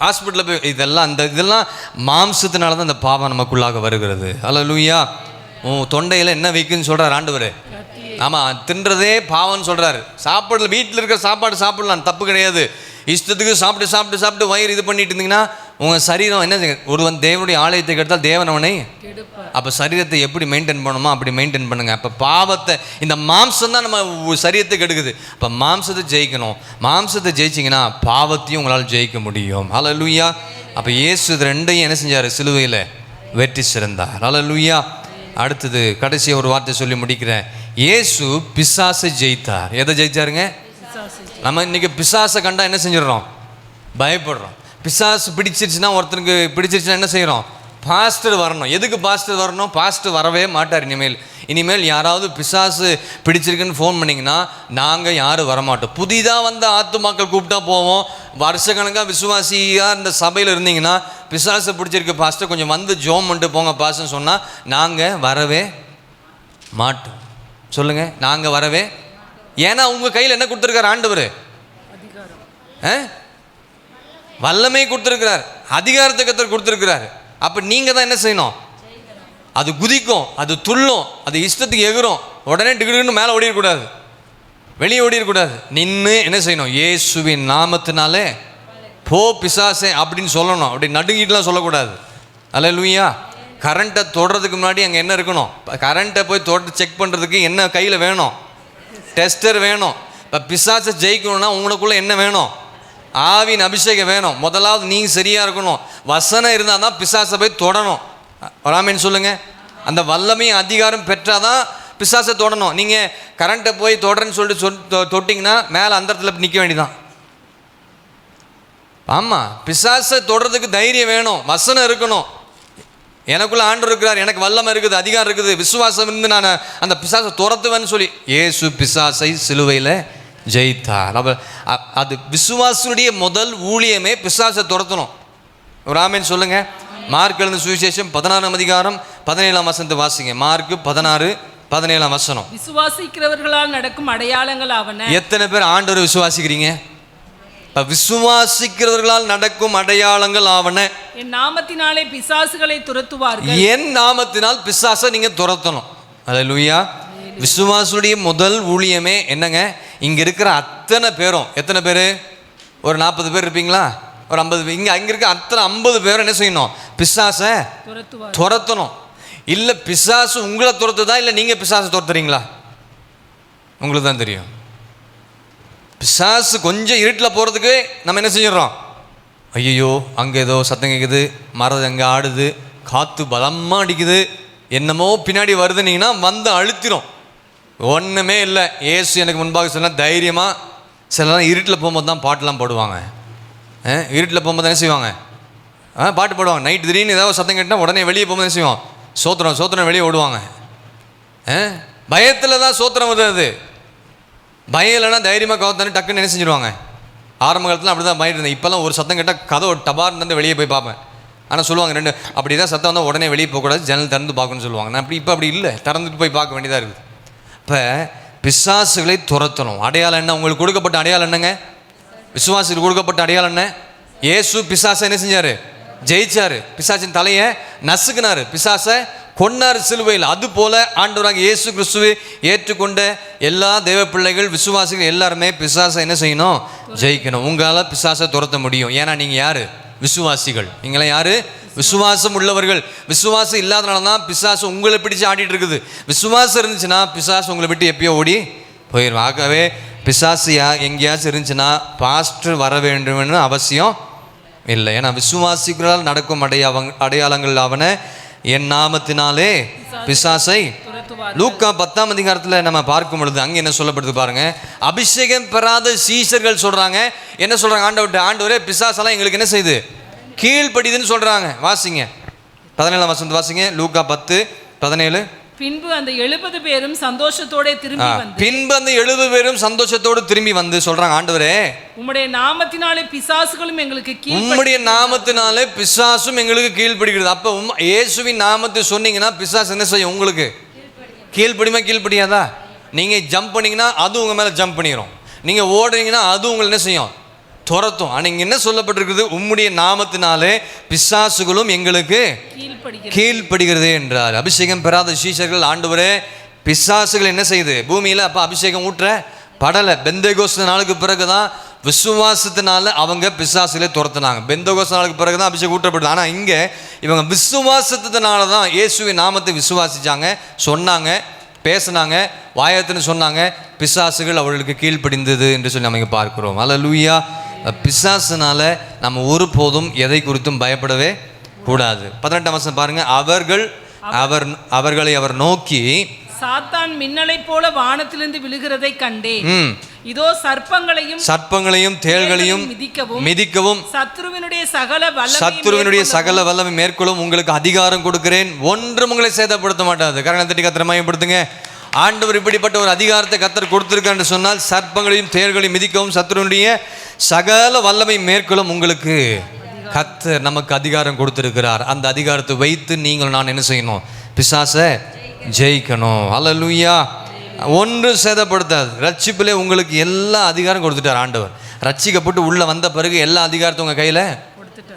ஹாஸ்பிட்டலில் போய் இதெல்லாம் மாம்சத்தினால தான் இந்த பாவம் நமக்குள்ளாக வருகிறது. அல்லேலூயா. தொண்டையில் என்ன வைக்குன்னு சொல்கிறார் ஆண்டவர். ஆமாம், தின்றதே பாவம்னு சொல்கிறாரு. சாப்பாடுல வீட்டில் இருக்கிற சாப்பாடு சாப்பிடலாம், தப்பு கிடையாது. இஷ்டத்துக்கு சாப்பிட்டு சாப்பிட்டு சாப்பிட்டு வயிறு இது பண்ணிட்டு இருந்தீங்கன்னா உங்கள் சரீரம் என்ன செய்யும், ஒருவன் தேவனுடைய ஆலயத்தை கெடுத்தால் தேவன் அவனை. அப்போ சரீரத்தை எப்படி மெயின்டைன் பண்ணணுமோ அப்படி மெயின்டைன் பண்ணுங்க. அப்போ பாவத்தை, இந்த மாம்சம் தான் நம்ம சரீரத்தை கெடுக்குது. அப்போ மாம்சத்தை ஜெயிக்கணும். மாம்சத்தை ஜெயிச்சிங்கன்னா பாவத்தையும் உங்களால் ஜெயிக்க முடியும். அல்லேலூயா. அப்போ இயேசு இது ரெண்டையும் என்ன செஞ்சார், சிலுவையில் வெற்றி சிறந்தார். அல்லேலூயா. அடுத்தது கடைசி ஒரு வார்த்தை சொல்லி முடிக்கிறேன். இயேசு பிசாசை ஜெயித்தார். எதை ஜெயித்தாருங்க? நம்ம இன்னைக்கு பிசாசை கண்டா என்ன செஞ்சிடறோம், பயப்படுறோம். பிசாசு பிடிச்சிருச்சுன்னா, ஒருத்தருக்கு பிடிச்சிருச்சுன்னா என்ன செய்கிறோம், பாஸ்டர் வரணும். எதுக்கு பாஸ்டர் வரணும்? பாஸ்டர் வரவே மாட்டார் இனிமேல் யாராவது பிசாசு பிடிச்சிருக்குன்னு ஃபோன் பண்ணிங்கன்னா நாங்கள் யாரும் வரமாட்டோம். புதிதாக வந்த ஆத்துமாக்கள் கூப்பிட்டா போவோம். வருஷக்கணக்காக விசுவாசியாக இந்த சபையில் இருந்தீங்கன்னா பிசாசு பிடிச்சிருக்கு பாஸ்டர் கொஞ்சம் வந்து ஜோம் பண்ணிட்டு போங்க பாஸ்டர்னு சொன்னால் நாங்கள் வரவே மாட்டோம். சொல்லுங்கள், நாங்கள் வரவே. ஏன்னா உங்கள் கையில் என்ன கொடுத்துருக்காரு ஆண்டவர்? வல்லமை கொடுத்துருக்கிறார், அதிகாரத்தை கத்தர் கொடுத்துருக்கிறார். அப்போ நீங்கள் தான் என்ன செய்யணும், அது குதிக்கும், அது துள்ளும், அது இஷ்டத்துக்கு எகுரும். உடனே டிகிரின்னு மேலே ஓடிடக்கூடாது, வெளியே ஓடிடக்கூடாது. நின்று என்ன செய்யணும், இயேசுவின் நாமத்தினாலே போ பிசாசே அப்படின்னு சொல்லணும். அப்படி நடுங்கிட்டுலாம் சொல்லக்கூடாது. அல்லேலூயா. கரண்ட்டை தொடுறதுக்கு முன்னாடி அங்கே என்ன இருக்கணும், கரண்ட்டை போய் தொட்டு செக் பண்ணுறதுக்கு என்ன கையில் வேணும், டெஸ்டர் வேணும். இப்போ பிசாசை ஜெயிக்கணும்னா உங்களுக்குள்ளே என்ன வேணும், ஆவின் அபிஷேகம் வேணும். முதலாவது நீங்கள் சரியாக இருக்கணும். வசனம் இருந்தால் தான் பிசாசை போய் தொடணும். ராமேன்னு சொல்லுங்கள். அந்த வல்லமையும் அதிகாரம் பெற்றால் தான் பிசாசை தொடணும். நீங்கள் கரண்ட்டை போய் தொடரன்னு சொல்லிட்டு தொட்டிங்கன்னா மேலே அந்த இடத்துல நிற்க வேண்டியதான். ஆமாம், பிசாசை தொடறதுக்கு தைரியம் வேணும், வசனம் இருக்கணும். எனக்குள்ள ஆண்டவர் இருக்கிறார், எனக்கு வல்லமை இருக்குது, அதிகாரம் இருக்குது, விசுவாசம் இருந்து நான் அந்த பிசாசை துரத்துவேன்னு சொல்லி இயேசு பிசாசை சிலுவையில் ஜெயித்தார். அது விசுவாசனுடைய முதல் ஊழியமே பிசாசை துரத்தணும். ஒரு ஆமேன் சொல்லுங்க. மார்க் எழுதின சுவிசேஷம் 16ஆம் அதிகாரம் 17ஆம் வசனத்தை வாசிங்க. மார்க் 16:17 வசனம். விசுவாசிக்கிறவர்களால் நடக்கும் அடையாளங்கள் ஆவன. எத்தனை பேர் ஆண்டவரை விசுவாசிக்கிறீங்க? விசுவாசிக்கிறவர்களால் நடக்கும் அடையாளங்கள் ஆவன. என் நாமத்தினாலே பிசாசுகளை துரத்துவார்கள். என் நாமத்தினால் பிசாசை நீங்க துரத்தணும். அல்லேலூயா. விசுவாசுடைய முதல் ஊழியமே என்னங்க, இங்க இருக்கிற அத்தனை பேரும், எத்தனை பேர், ஒரு 40 பேர் இருப்பீங்களா, ஒரு 50 பேர், அங்க இருக்க அத்தனை 50 பேரும் என்ன செய்யணும், பிசாசை துரத்தணும். இல்ல பிசாசு உங்களை துரத்துதா இல்ல நீங்க பிசாசை துரத்துறீங்களா, உங்களுக்கு தான் தெரியும். பிசாசு கொஞ்சம் இருட்டில் போகிறதுக்கு நம்ம என்ன செஞ்சிடறோம், ஐயோ அங்கே ஏதோ சத்தம் கேட்குது, மரம் அங்கே ஆடுது, காற்று பலமாக அடிக்குது, என்னமோ பின்னாடி வருதுனீங்கன்னா வந்து அழுத்திரும். ஒன்றுமே இல்லை. ஏசு எனக்கு முன்பாக சொன்னால் தைரியமாக, சிலலாம் இருட்டில் போகும்போது தான் பாட்டெலாம் போடுவாங்க. இருட்டில் போகும்போது என்ன செய்வாங்க, பாட்டு போடுவாங்க. நைட்டு திடீர்னு ஏதாவது சத்தம் கேட்டால் உடனே வெளியே போகும்போது என்ன செய்வோம், சோத்திரம் வெளியே ஓடுவாங்க. பயத்தில் தான் சோத்திரம் வருது. பயம் இல்லைன்னா தைரியமாக கவத்தானே டக்குன்னு என்ன செஞ்சுருவாங்க. ஆரம்ப காலத்தில் அப்படி தான் பயட்டு இருந்தேன். இப்போல்லாம் ஒரு சத்தம் கேட்டால் கதவு டபார்ந்து வெளியே போய் பார்ப்பேன். ஆனால் சொல்லுவாங்க ரெண்டு அப்படி தான் சத்தம் வந்தால் உடனே வெளியே போகக்கூடாது, ஜன்னல் திறந்து பார்க்கணும்னு சொல்லுவாங்க. நான் அப்படி இல்லை, திறந்துட்டு போய் பார்க்க வேண்டியதாக இருக்குது. இப்போ பிசாசுகளை துரத்தணும். அடையாளம் என்ன, உங்களுக்கு கொடுக்கப்பட்ட அடையாளம் என்னங்க, விசுவாசிக்கு கொடுக்கப்பட்ட அடையாளம் என்ன, இயேசு பிசாசை என்ன செஞ்சார், ஜெயிச்சார். பிசாசின் தலையை நசுக்குனார், பிசாசை கொன்னார் சிலுவையில். அது போல ஆண்டவராக இயேசு கிறிஸ்துவை ஏற்றுக்கொண்ட எல்லா தேவ பிள்ளைகள், விசுவாசிகள் எல்லாருமே பிசாசை என்ன செய்யணும், ஜெயிக்கணும். உங்களால் பிசாசை துரத்த முடியும். ஏன்னா நீங்கள் யார், விசுவாசிகள். நீங்களாம் யார், விசுவாசம் உள்ளவர்கள். விசுவாசம் இல்லாதனால தான் பிசாசு உங்களை பிடிச்சு ஆடிட்டு இருக்குது. விசுவாசம் இருந்துச்சுன்னா பிசாசு உங்களை விட்டு எப்பயோ ஓடி போயிடும். ஆகவே பிசாசு எங்கேயாச்சும் இருந்துச்சுன்னா பாஸ்டர் வர வேண்டும்னு அவசியம் இல்லை. ஏன்னா விசுவாசிகளால் நடக்கும் அடையாளங்கள் அவனை என் நாமத்தினாலே பிசாசை. லூக்கா 10ஆம் அதிகாரத்தில் நம்ம பார்க்கும் பொழுது அங்கே என்ன சொல்லப்படுது பாருங்க. அபிஷேகம் பெறாத சீஷர்கள் சொல்றாங்க, என்ன சொல்றாங்க, ஆண்டவரே பிசாசெல்லாம் எங்களுக்கு என்ன செய்யுது, கீழ்ப்படிதுன்னு சொல்றாங்க. வாசிங்க 17ஆம் வசனம் வாசிங்க. லூக்கா 10:17. பின்பு அந்த 70 பேரும் சந்தோஷத்தோட திரும்பி வந்து சொல்றாங்க, ஆண்டவரே உம்முடைய நாமத்தினாலே பிசாசுகளும் எங்களுக்கு உம்முடைய நாமத்தினாலே பிசாசும் எங்களுக்கு கீழ்ப்படிகிறது. அப்ப இயேசுவின் நாமத்தை சொன்னீங்கன்னா பிசாசு என்ன செய்யும், உங்களுக்கு கீழ்ப்படியுமா கீழ்ப்படியாதா? நீங்கள் ஜம்ப் பண்ணிங்கன்னா அது உங்கள் மேலே ஜம்ப் பண்ணிடும். நீங்கள் ஓடுறீங்கன்னா அது உங்களை என்ன செய்யும்? துரத்தும். ஆனால் இங்கே என்ன சொல்லப்பட்டிருக்குது? உம்முடைய நாமத்தினாலே பிசாசுகளும் எங்களுக்கு கீழ்ப்படுகிறது என்றார். அபிஷேகம் பெறாத சீஷர்கள், ஆண்டவரே பிசாசுகள் என்ன செய்யுது பூமியில்? அப்போ அபிஷேகம் ஊற்ற படலை. பெந்தேகோஸ்து நாளுக்கு பிறகு தான் விசுவாசத்தினால அவங்க பிசாசுகளை துரத்துனாங்க. பெந்தேகோஸ்து நாளுக்கு பிறகு தான் அபிஷேகம் ஊற்றப்படுது. ஆனால் இங்கே இவங்க விசுவாசத்தினால தான் இயேசுவின் நாமத்தை விசுவாசித்தாங்க, சொன்னாங்க, பேசினாங்க, வாயத்துன்னு சொன்னாங்க, பிசாசுகள் அவர்களுக்கு கீழ்ப்படிந்தது என்று சொல்லி நம்ம இங்கே பார்க்கிறோம். அல்லேலூயா. பிசாசுனால நம்ம ஒருபோதும் எதை குறித்தும் பயப்படவே கூடாது. 18ஆம் வசனம் பாருங்க. அவர்களை அவர் நோக்கி, சாத்தான் மின்னலை போல வானத்திலிருந்து விழுகிறதை கண்டேன். இதோ சர்ப்பங்களையும் தேள்களையும் மிதிக்கவும் சத்துருவினுடைய சகல வல்லமை மேற்கொள்ளும் உங்களுக்கு அதிகாரம் கொடுக்கிறேன், ஒன்றும் உங்களை சேதப்படுத்த மாட்டாது. கரணத்தட்டி கர்த்தரை மகிமைப்படுத்துங்க. ஆண்டவர் இப்படிப்பட்ட ஒரு அதிகாரத்தை கர்த்தர் கொடுத்திருக்கான்னு சொன்னால், சர்ப்பங்களையும் தேள்களையும் மிதிக்கவும் சத்துருவினுடைய சகல வல்லமை மேற்கொள்ளும் உங்களுக்கு கர்த்தர் நமக்கு அதிகாரம் கொடுத்திருக்கிறார். அந்த அதிகாரத்தை வைத்து நீங்கள் நான் என்ன செய்யணும்? பிசாசை ஜெயிக்கணும். அல்லேலூயா. ஒன்று சேதப்படுத்தாது. ரட்சிப்பிலே உங்களுக்கு எல்லா அதிகாரம் கொடுத்துட்டார் ஆண்டவர். ரட்சிக்கப்பட்டு உள்ள வந்த பிறகு எல்லா அதிகாரத்தை உங்கள் கையில்.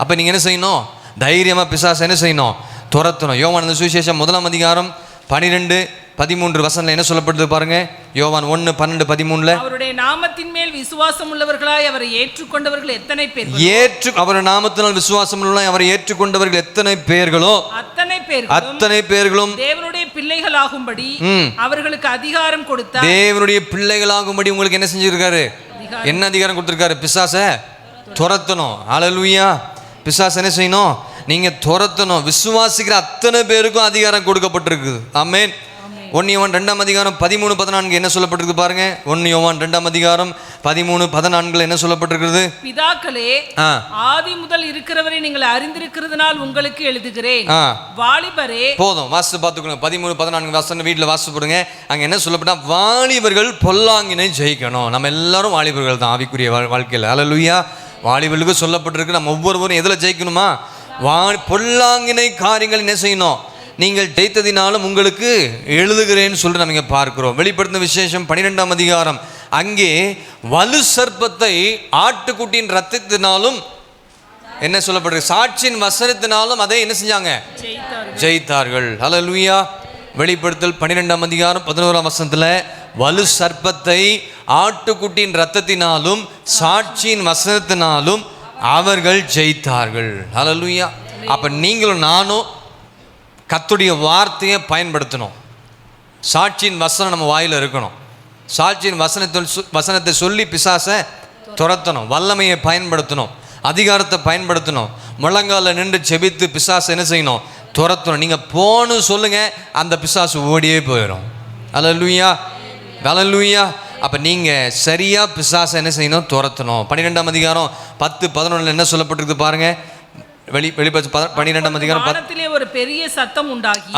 அப்போ நீங்கள் என்ன செய்யணும்? தைரியமாக பிசாசை என்ன செய்யணும்? துரத்தணும். யோவான் சுவிசேஷம் 1ஆம் அதிகாரம் 12-13 வசனத்தில் என்ன சொல்லப்படுது பாருங்க. யோவான் 1:12-13. அவருடைய நாமத்தின் மேல் விசுவாசம் உள்ளவர்களாய் அவரை ஏற்றுக்கொண்டவர்கள் எத்தனை பேர்? அவருடைய நாமத்தினால் விசுவாசம் உள்ளவர்களாய் அவரை ஏற்றுக்கொண்டவர்கள் எத்தனை பேர்களோ அத்தனை பேர்களும் தேவனுடைய பிள்ளைகளாகும்படி அவர்களுக்கு அதிகாரம் கொடுத்தார். தேவனுடைய பிள்ளைகளாகும்படி உங்களுக்கு என்ன செஞ்சிருக்காரு? என்ன அதிகாரம் கொடுத்திருக்காரு? பிசாசை துரத்தணும். அல்லேலூயா. பிசாசை என்ன செய்யணும்? நீங்க துரத்தணும். விசுவாசிக்கிற அத்தனை பேருக்கும் அதிகாரம் கொடுக்கப்பட்டிருக்குது. ஆமென். 1 யோவான் 2ஆம் அதிகாரம் 13-14 என்ன சொல்லப்பட்டிருக்கு பாருங்க. 1 யோவான் 2ஆம் அதிகாரம் 13-14 என்ன சொல்லப்பட்டிருக்கிறது? பிதாக்களே, ஆதி முதல் இருக்கிறவரை நீங்கள் அறிந்திருக்கிறதுனால் உங்களுக்கு எழுதுகிறேன். வாலிபரே, போதும் வாசித்து பார்த்துக்கணும். 13-14 வசனம் வீட்டில் வாசித்து போடுங்க. அங்கே என்ன சொல்லப்பட்டா, வாலிபர்கள் பொல்லாங்கினை ஜெயிக்கணும். நம்ம எல்லாரும் வாலிபர்கள் தான் ஆவிக்குரிய வாழ்க்கையில். அல்லேலூயா. வாலிபர்களுக்கு சொல்லப்பட்டிருக்கு. நம்ம ஒவ்வொருவரும் எதில் ஜெயிக்கணுமா? பொல்லாங்கினை காரியங்கள் என்ன செய்யணும்? நீங்கள் ஜெயித்ததினாலும் உங்களுக்கு எழுதுகிறேன்னு சொல்லிட்டு நம்ம இங்கே பார்க்கிறோம். வெளிப்படுத்தின விசேஷம் 12ஆம் அதிகாரம். அங்கே வலு சர்ப்பத்தை ஆட்டுக்குட்டியின் ரத்தத்தினாலும் என்ன சொல்லப்படுறது? சாட்சியின் வசனத்தினாலும் அதை என்ன செஞ்சாங்க? ஜெயித்தார்கள். அல்லேலூயா. வெளிப்படுத்தல் 12ஆம் அதிகாரம் 11ஆம் வசனத்தில் வலு சர்ப்பத்தை ஆட்டுக்குட்டியின் ரத்தத்தினாலும் சாட்சியின் வசனத்தினாலும் அவர்கள் ஜெயித்தார்கள். அல்லேலூயா. அப்போ நீங்களும் நானும் கர்த்தருடைய வார்த்தையை பயன்படுத்தணும். சாட்சியின் வசனம் நம்ம வாயில் இருக்கணும். சாட்சியின் வசனத்தை சொல்லி பிசாசை துரத்தணும். வல்லமையை பயன்படுத்தணும். அதிகாரத்தை பயன்படுத்தணும். முழங்கால நின்று செபித்து பிசாசை என்ன செய்யணும்? துரத்தணும். நீங்கள் போன்னு சொல்லுங்க, அந்த பிசாசு ஓடியே போயிடும். அல்லேலூயா. அல்லேலூயா. அப்போ நீங்கள் சரியாக பிசாசை என்ன செய்யணும்? துரத்தணும். 12ஆம் அதிகாரம் 10-11 என்ன சொல்லப்பட்டிருக்கு பாருங்க. வெளிப்படுத்தி 12ஆம் அதிகாரம் 10. ஒரு பெரிய சத்தம் உண்டாகி,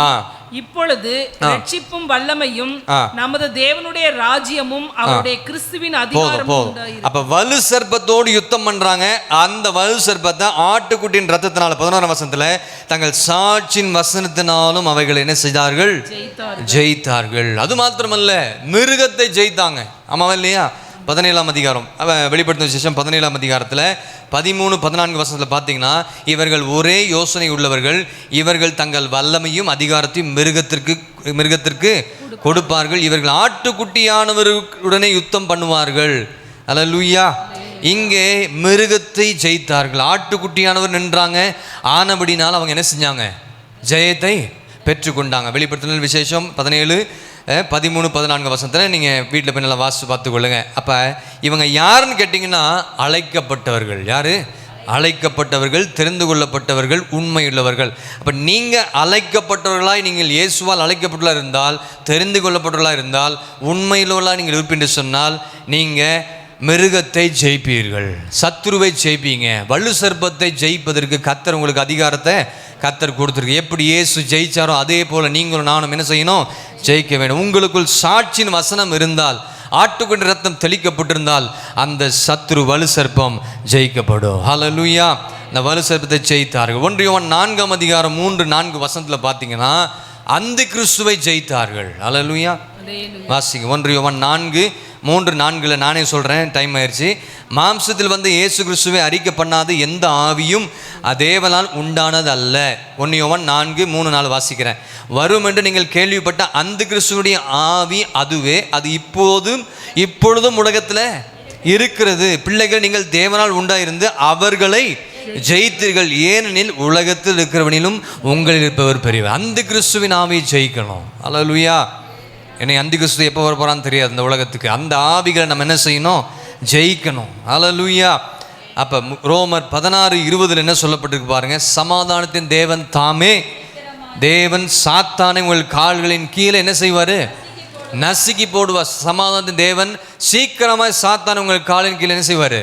இப்பொழுது ரட்சிப்பும் வல்லமையும் நமது தேவனுடைய ராஜ்யமும் அவருடைய கிறிஸ்துவின் அதிகாரமும் உண்டாயிரு. அப்ப வலு சர்ப்பத்தோடு யுத்தம் பண்றாங்க. அந்த வலு சர்ப்பத்தை ஆட்டுக்குட்டியின் ரத்தத்தினால 11ஆம் வசனத்துல தங்கள் சாட்சியின் வசனத்தினாலும் அவைகள் என்ன செய்தார்கள்? ஜெயித்தார்கள். அது மாத்திரமல்ல, மிருகத்தை ஜெயித்தாங்க. ஆமாவா இல்லையா? 17ஆம் அதிகாரம் வெளிப்படுத்தின விசேஷம் 17ஆம் அதிகாரத்தில் 13-14 வசனத்தில் பார்த்தீங்கன்னா, இவர்கள் ஒரே யோசனை உள்ளவர்கள், இவர்கள் தங்கள் வல்லமையும் அதிகாரத்தையும் மிருகத்திற்கு கொடுப்பார்கள், இவர்கள் ஆட்டுக்குட்டியானவருடனே யுத்தம் பண்ணுவார்கள். அல்லேலூயா. இங்கே மிருகத்தை ஜெயித்தார்கள். ஆட்டுக்குட்டியானவர் நின்றாங்க. ஆனபடினால் அவங்க என்ன செஞ்சாங்க? ஜெயத்தை பெற்றுக்கொண்டாங்க. வெளிப்படுத்தின விசேஷம் 17-13-14 வசனத்தில் நீங்கள் வீட்டில் போய் நல்லா வாசித்து பார்த்துக்கொள்ளுங்க. அப்போ இவங்க யாருன்னு கேட்டிங்கன்னா, அழைக்கப்பட்டவர்கள். யார்? அழைக்கப்பட்டவர்கள், தெரிந்து கொள்ளப்பட்டவர்கள், உண்மையுள்ளவர்கள். அப்போ நீங்கள் அழைக்கப்பட்டவர்களாய், நீங்கள் இயேசுவால் அழைக்கப்பட்டவர்களாக இருந்தால், தெரிந்து கொள்ளப்பட்டவர்களாக இருந்தால், உண்மையுள்ளவர்களாக நீங்கள் இருப்பீங்க சொன்னால், நீங்கள் மிருகத்தை ஜெயிப்பீர்கள், சத்துருவை ஜெயிப்பீங்க. வலு சர்ப்பத்தை ஜெயிப்பதற்கு கர்த்தர் உங்களுக்கு அதிகாரத்தை கர்த்தர் கொடுத்துருக்கு. எப்படி இயேசு ஜெயிச்சாரோ அதே போல் நீங்களும் நானும் என்ன செய்யணும்? ஜெயிக்க வேண்டும். உங்களுக்குள் சாட்சியின் வசனம் இருந்தால், ஆட்டுக்குட்டி ரத்தம் தெளிக்கப்பட்டிருந்தால், அந்த சத்துரு வலு சர்ப்பம் ஜெயிக்கப்படும். ஹல்லேலூயா. இந்த வலு சர்ப்பத்தை ஜெயித்தார்கள். 1 யோவான் 4ஆம் அதிகாரம் 3-4 வசனத்தில் பார்த்தீங்கன்னா, அந்த கிறிஸ்துவை ஜெயித்தார்கள். ஹல்லேலூயா. வாசிங்க 1 யோவான் 4:3-4 நானே சொல்கிறேன், டைம் ஆயிடுச்சு. மாம்சத்தில் வந்து இயேசு கிறிஸ்துவை அறிக்கை பண்ணாத எந்த ஆவியும் அதேவனால் உண்டானது அல்ல. 1 யோவான் 4:3-4 வாசிக்கிறேன். வரும் என்று நீங்கள் கேள்விப்பட்ட அந்த கிறிஸ்துவனுடைய ஆவி அதுவே, அது இப்பொழுதும் உலகத்தில் இருக்கிறது. பிள்ளைகள், நீங்கள் தேவனால் உண்டாயிருந்து அவர்களை ஜெயித்தீர்கள், ஏனெனில் உலகத்தில் இருக்கிறவனிலும் உங்களில் இருப்பவர் பெரியவர். அந்த கிறிஸ்துவின் ஆவியை ஜெயிக்கணும். அல்லேலூயா. என்னை அந்த கிறிஸ்து எப்போ வர போகிறான்னு தெரியாது இந்த உலகத்துக்கு. அந்த ஆவிகளை நம்ம என்ன செய்யணும்? ஜெயிக்கணும். அல்லேலூயா. அப்போ ரோமர் 16:20 என்ன சொல்லப்பட்டிருக்கு பாருங்க. சமாதானத்தின் தேவன் தாமே, தேவன் சாத்தானை உங்கள் கால்களின் கீழே என்ன செய்வார்? நசுக்கி போடுவார். சமாதானத்தின் தேவன் சீக்கிரமாக சாத்தானை உங்கள் காலின் கீழே என்ன செய்வார்?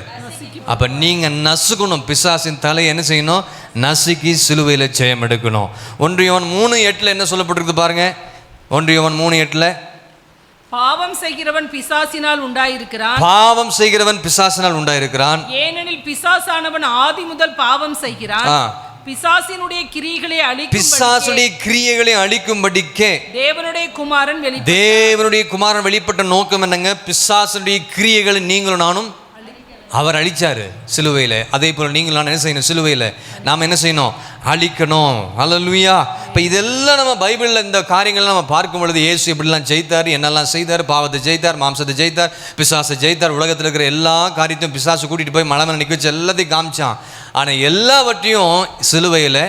அப்போ நீங்கள் நசுக்கணும். பிசாசின் தலையை என்ன செய்யணும்? நசுக்கி சிலுவையில் ஜெயம் எடுக்கணும். 1 யோவான் 3:8 என்ன சொல்லப்பட்டிருக்கு பாருங்க. 1 யோவான் 3:8 பாவம் செய்கிறவன் பிசாசினால் உண்டாயிருக்கிறான். பாவம் செய்கிறவன் பிசாசினால் உண்டாயிருக்கிறான். ஏனெனில் பிசாசானவன் ஆதி முதல் பாவம் செய்கிறான். பிசாசினுடைய கிரியைகளை அழிக்கும்படிக்கே தேவனுடைய குமாரன் வெளிப்பட்ட நோக்கம் என்னங்க? பிசாசுடைய கிரியைகளை நீங்களும் நானும் அவர் அழிச்சாரு சிலுவையில். அதே போல் நீங்கள் நான் என்ன செய்யணும்? சிலுவையில் நாம் என்ன செய்யணும்? அழிக்கணும். அல்லேலூயா. இப்போ இதெல்லாம் நம்ம பைபிளில் இந்த காரியங்கள் நம்ம பார்க்கும் பொழுது இயேசு எப்படிலாம் ஜெயித்தார், என்னெல்லாம் செய்தார், பாவத்தை ஜெயித்தார், மாம்சத்தை ஜெயித்தார், பிசாசை ஜெயித்தார், உலகத்தில் இருக்கிற எல்லா காரியத்தையும் பிசாசு கூட்டிகிட்டு போய் மலை மேலே நிற்க வச்சு எல்லாத்தையும் காமிச்சான். ஆனால் எல்லாவற்றையும் சிலுவையில்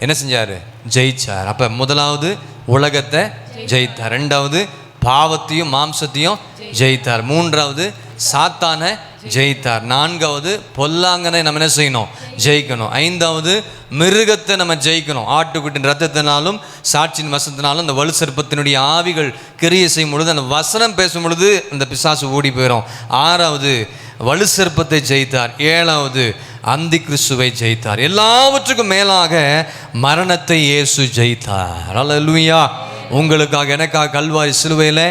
என்ன செஞ்சார்? ஜெயிச்சார். அப்போ முதலாவது உலகத்தை ஜெயித்தார், ரெண்டாவது பாவத்தையும் மாம்சத்தையும் ஜெயித்தார், மூன்றாவது சாத்தானை ஜெயித்தார், நான்காவது பொல்லாங்கனை நம்ம என்ன செய்யணும்? ஜெயிக்கணும், ஐந்தாவது மிருகத்தை நம்ம ஜெயிக்கணும். ஆட்டுக்குட்டின் ரத்தத்தினாலும் சாட்சியின் வசத்தினாலும் அந்த வலு சர்ப்பத்தினுடைய ஆவிகள் கிரியை செய்யும் பொழுது, அந்த வசனம் பேசும் பொழுது அந்த பிசாசு ஓடி போயிடும். ஆறாவது வலு சர்ப்பத்தை ஜெயித்தார். ஏழாவது அந்தி கிறிஸ்துவை ஜெயித்தார். எல்லாவற்றுக்கும் மேலாக மரணத்தை இயேசு ஜெயித்தார். அல்லேலூயா. உங்களுக்காக எனக்காக கல்வாரி சிலுவையில்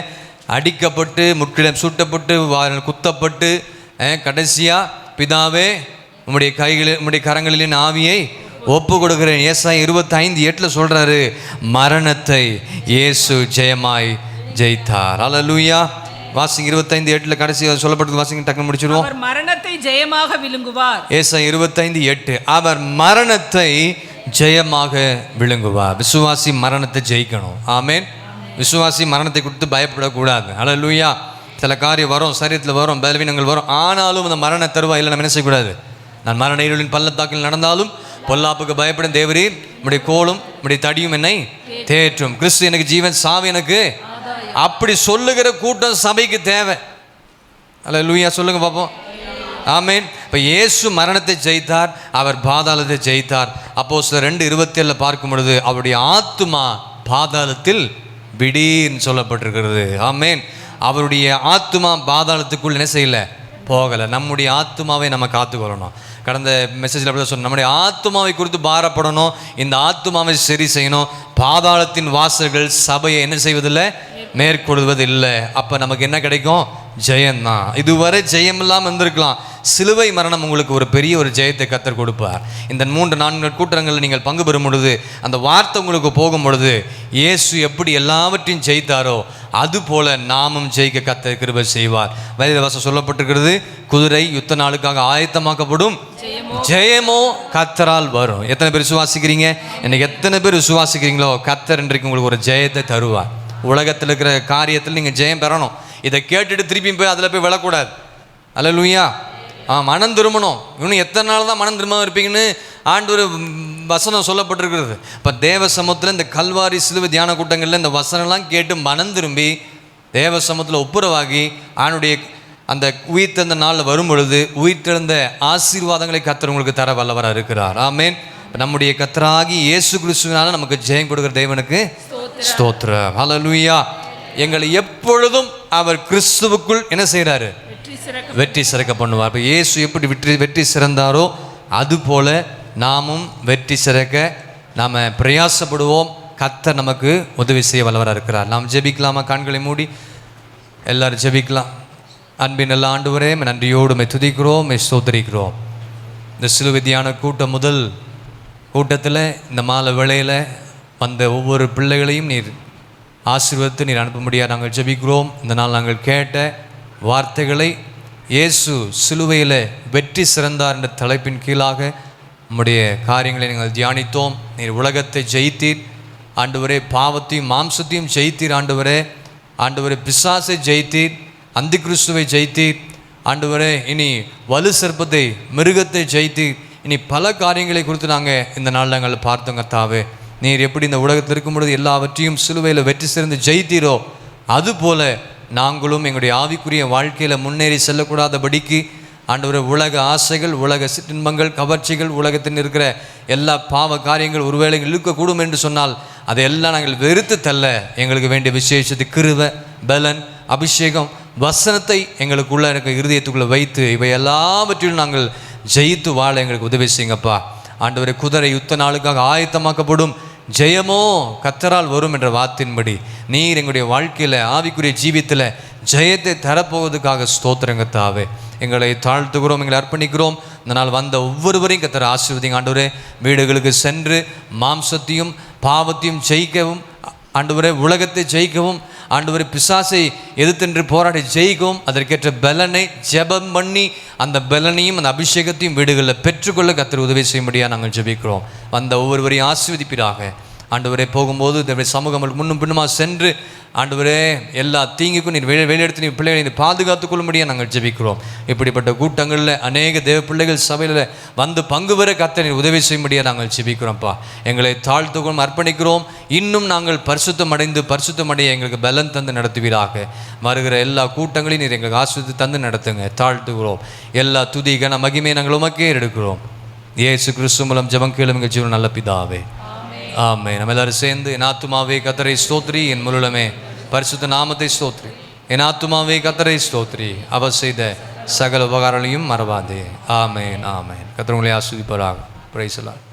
அடிக்கப்பட்டு முற்றிலும் சுட்டப்பட்டு குத்தப்பட்டு கடைசியாக பிதாவே உம்முடைய கரங்களின் ஆவியை ஒப்பு கொடுக்கிறேன். ஏசாயா 25:8 சொல்கிறாரு, மரணத்தை இயேசு ஜெயமாய் ஜெயித்தார். அல்லேலூயா. வாசிங்க 25:8 கடைசி சொல்லப்பட்டது. வாசிங்க டக்குன்னு முடிச்சிருவோம். அவர் மரணத்தை ஜெயமாக விழுங்குவார். ஏசாயா 25:8 அவர் மரணத்தை ஜெயமாக விழுங்குவார். விசுவாசி மரணத்தை ஜெயிக்கணும். ஆமேன். விசுவாசி மரணத்தை கொடுத்து பயப்படக்கூடாது. அல்லேலூயா. சில காரியம் வரும், சரீரத்தில் வரும், பலவீனங்கள் வரும். ஆனாலும் அந்த மரண தருவாயில் நம்ம என்ன செய்யக்கூடாது? நான் மரண இருளின் பள்ளத்தாக்கில் நடந்தாலும் பொல்லாப்புக்கு பயப்படும், தேவரீர் உம்முடைய கோலும் உம்முடைய தடியும் என்னை தேற்றும். கிறிஸ்து எனக்கு ஜீவன், சாவு எனக்கு. அப்படி சொல்லுகிற கூட்டம் சபைக்கு தேவை. அல்லேலூயா. சொல்லுங்க பார்ப்போம். ஆமேன். இப்போ இயேசு மரணத்தை ஜெயித்தார், அவர் பாதாளத்தை ஜெயித்தார். அப்போஸ்தலர் 2:27 பார்க்கும் பொழுது அவருடைய ஆத்துமா பாதாளத்தில் விடீர்னு சொல்லப்பட்டிருக்கிறது. ஆமேன். அவருடைய ஆத்துமா பாதாளத்துக்குள் என்ன செய்யலை? போகலை. நம்முடைய ஆத்துமாவை நம்ம காத்துக்கொள்ளணும். கடந்த மெசேஜில் அப்படி தான் சொன்னோம், நம்முடைய ஆத்துமாவை குறித்து பாரப்படணும், இந்த ஆத்துமாவை சரி செய்யணும். பாதாளத்தின் வாசல்கள் சபையை என்ன செய்வதில்லை? மேற்கொள்வதில்லை. அப்போ நமக்கு என்ன கிடைக்கும்? ஜெயம்தான். இதுவரை ஜெயம் இல்லாமல் இருந்திருக்கலாம். சிலுவை மரணம் உங்களுக்கு ஒரு பெரிய ஒரு ஜெயத்தை கர்த்தர் கொடுப்பார். இந்த 3-4 கூட்டங்களில் நீங்கள் பங்கு பெறும் பொழுது, அந்த வார்த்தை உங்களுக்கு போகும் பொழுது, இயேசு எப்படி எல்லாவற்றையும் ஜெயித்தாரோ அதுபோல நாமும் ஜெயிக்க கர்த்தர் கிருபை செய்வார். வேதவசனம் சொல்லப்பட்டிருக்கிறது, குதிரை யுத்த நாளுக்காக ஆயத்தமாக்கப்படும், ஜெயமோ கர்த்தரால் வரும். எத்தனை பேர் விசுவாசிக்கிறீங்க? இன்னைக்கு எத்தனை பேர் விசுவாசிக்கிறீங்களோ கர்த்தர் இன்றைக்கு உங்களுக்கு ஒரு ஜெயத்தை தருவார். உலகத்தில் இருக்கிற காரியத்தில் நீங்கள் ஜெயம் பெறணும். இதை கேட்டுட்டு திருப்பியும் போய் அதில் போய் விழக்கூடாது. அல்லேலூயா. மனம் திரும்பணும். இன்னும் எத்தனை நாள் தான் மனம் திரும்ப இருப்பீங்கன்னு ஆண்டவர் வசனம் சொல்லப்பட்டிருக்கிறது. இப்போ தேவ சமூகத்தில் இந்த கல்வாரி சிலுவை தியான கூட்டங்களில் இந்த வசனம்லாம் கேட்டு மனம் திரும்பி தேவ சமூகத்தில் ஒப்புரவாகி ஆண்டுடைய அந்த உயிர்த்தெழுந்த நாளில் வரும் பொழுது உயிர்த்தெழுந்த ஆசீர்வாதங்களை கர்த்தர் உங்களுக்கு தர வல்லவராக இருக்கிறார். ஆமேன். நம்முடைய கர்த்தராகி இயேசு கிறிஸ்துவினால நமக்கு ஜெயம் கொடுக்குற தேவனுக்கு ஸ்தோத்திரம். ஹல்லேலூயா. எங்களை எப்பொழுதும் அவர் கிறிஸ்துவுக்குள் என்ன செய்கிறாரு? வெற்றி சிறக்க பண்ணுவார். இப்போ இயேசு எப்படி வெற்றி சிறந்தாரோ அதுபோல நாமும் வெற்றி சிறக்க நாம் பிரயாசப்படுவோம். கர்த்தர் நமக்கு உதவி செய்ய வல்லவராக இருக்கிறார். நாம் ஜெபிக்கலாமா? கண்களை மூடி எல்லாரும் ஜெபிக்கலாம். அன்பின் நல்ல ஆண்டவரே, நன்றியோடு துதிக்கிறோம், ஸ்தோத்திரிக்கிறோம். இந்த சிலுவை தியான கூட்டம் முதல் கூட்டத்தில் இந்த மாலை வேளையில் வந்த ஒவ்வொரு பிள்ளைகளையும் நீர் ஆசீர்வதித்து நீர் அனுப்பும்படியாக நாங்கள் ஜெபிக்கிறோம். இந்த நாள் நாங்கள் கேட்ட வார்த்தைகளை இயேசு சிலுவையில் வெற்றி சிறந்தார் என்ற தலைப்பின் கீழாக உம்முடைய காரியங்களை நாங்கள் தியானித்தோம். நீர் உலகத்தை ஜெயித்தீர் ஆண்டவரே, பாவத்தையும் மாம்சத்தையும் ஜெயித்தீர் ஆண்டவரே. ஆண்டவரே, பிசாசை ஜெயித்தீர், அந்தி கிறிஸ்துவை ஜெயித்தீர் ஆண்டவரே. இனி வலு சர்ப்பத்தை, மிருகத்தை ஜெயித்தீர். இனி பல காரியங்களை குறித்து நாங்கள் இந்த நாள் நாங்கள் பார்த்தோம் கர்த்தாவே. நீர் எப்படி இந்த உலகத்தில் இருக்கும் பொழுது எல்லாவற்றையும் சிலுவையில் வெற்றி சிறந்து ஜெயித்தீரோ, அதுபோல நாங்களும் எங்களுடைய ஆவிக்குரிய வாழ்க்கையில் முன்னேறி செல்லக்கூடாதபடிக்கு ஆண்டவரே, உலக ஆசைகள், உலக சிற்றின்பங்கள், கவர்ச்சிகள், உலகத்தில் இருக்கிற எல்லா பாவ காரியங்கள் ஒருவேளை இழுக்கக்கூடும் என்று சொன்னால் அதையெல்லாம் நாங்கள் வெறுத்து தள்ள எங்களுக்கு வேண்டிய விசேஷத்து கிருபை, பலன், அபிஷேகம், வசனத்தை எங்களுக்குள்ள இருக்க இருதயத்துக்குள்ளே வைத்து இவை எல்லாவற்றிலும் நாங்கள் ஜெயித்து வாழ எங்களுக்கு உதவி செய்யுங்கப்பா. ஆண்டவரே, குதிரை யுத்த நாளுக்காக ஆயத்தமாக்கப்படும், ஜெயமோ கர்த்தரால் வரும் என்ற வார்த்தையின்படி நீர் எங்களுடைய வாழ்க்கையில் ஆவிக்குரிய ஜீவித்தில் ஜெயத்தை தரப்போவதுக்காக ஸ்தோத்திரங்கத்தாவே. எங்களை தாழ்த்துகிறோம், எங்களை அர்ப்பணிக்கிறோம். இந்த நாள் வந்த ஒவ்வொருவரையும் கர்த்தர் ஆசீர்வதிங்க ஆண்டவரே. வீடுகளுக்கு சென்று மாம்சத்தையும் பாவத்தையும் ஜெயிக்கவும் ஆண்டவரே, உலகத்தை ஜெயிக்கவும் ஆண்டவரே, பிசாசை எதிர்த்தென்று போராடி ஜெயிக்கவும் அதற்கேற்ற பலனை ஜெபம் பண்ணி அந்த பலனையும் அந்த அபிஷேகத்தையும் வீடுகளில் பெற்றுக்கொள்ள கர்த்தர் உதவி செய்யும்படியாக நாங்கள் ஜெபிக்கிறோம். வந்த ஒவ்வொருவரையும் ஆசீர்வதிப்பீராக ஆண்டவரே. போகும்போது இந்த சமூகம் முன்னும் பின்னுமாக சென்று ஆண்டவரே, எல்லா தீங்குக்கும் நீர் வெளியெடுத்து நீர் பிள்ளைகளை நீர் பாதுகாத்துக் கொள்ளும்படியாக நாங்கள் ஜெபிக்கிறோம். இப்படிப்பட்ட கூட்டங்களில் அநேக தேவ பிள்ளைகள் சபையில் வந்து பங்கு பெற கர்த்தர் நீர் உதவி செய்யும்படியாக நாங்கள் ஜெபிக்கிறோம்ப்பா. எங்களை தாழ்த்துக்கும் அர்ப்பணிக்கிறோம். இன்னும் நாங்கள் பரிசுத்தமடைய எங்களுக்கு பலன் தந்து நடத்துவீராக. வருகிற எல்லா கூட்டங்களையும் நீர் எங்களுக்கு ஆசீர்வதித்து தந்து நடத்துங்க. தாழ்த்துகிறோம். எல்லா துதி கன மகிமையை நாங்கள் உமக்கே எடுக்கிறோம். இயேசு கிறிஸ்து மூலம் ஜெபம் கேளும் எங்கள் ஜீவன் நல்ல பிதாவே, ஆமென். நம்ம எல்லாரும் சேர்ந்து, என் ஆத்துமாவே கர்த்தரை ஸ்தோத்திரி, என் முழுமே பரிசுத்த நாமத்தை ஸ்தோத்திரி. என் ஆத்துமாவே கர்த்தரை ஸ்தோத்திரி, அவர் செய்த சகல உபகாரங்களையும் மறவாதே. ஆமென், ஆமென். கர்த்தர் உங்களை ஆசீர்வதிப்பாராக. Praise the Lord.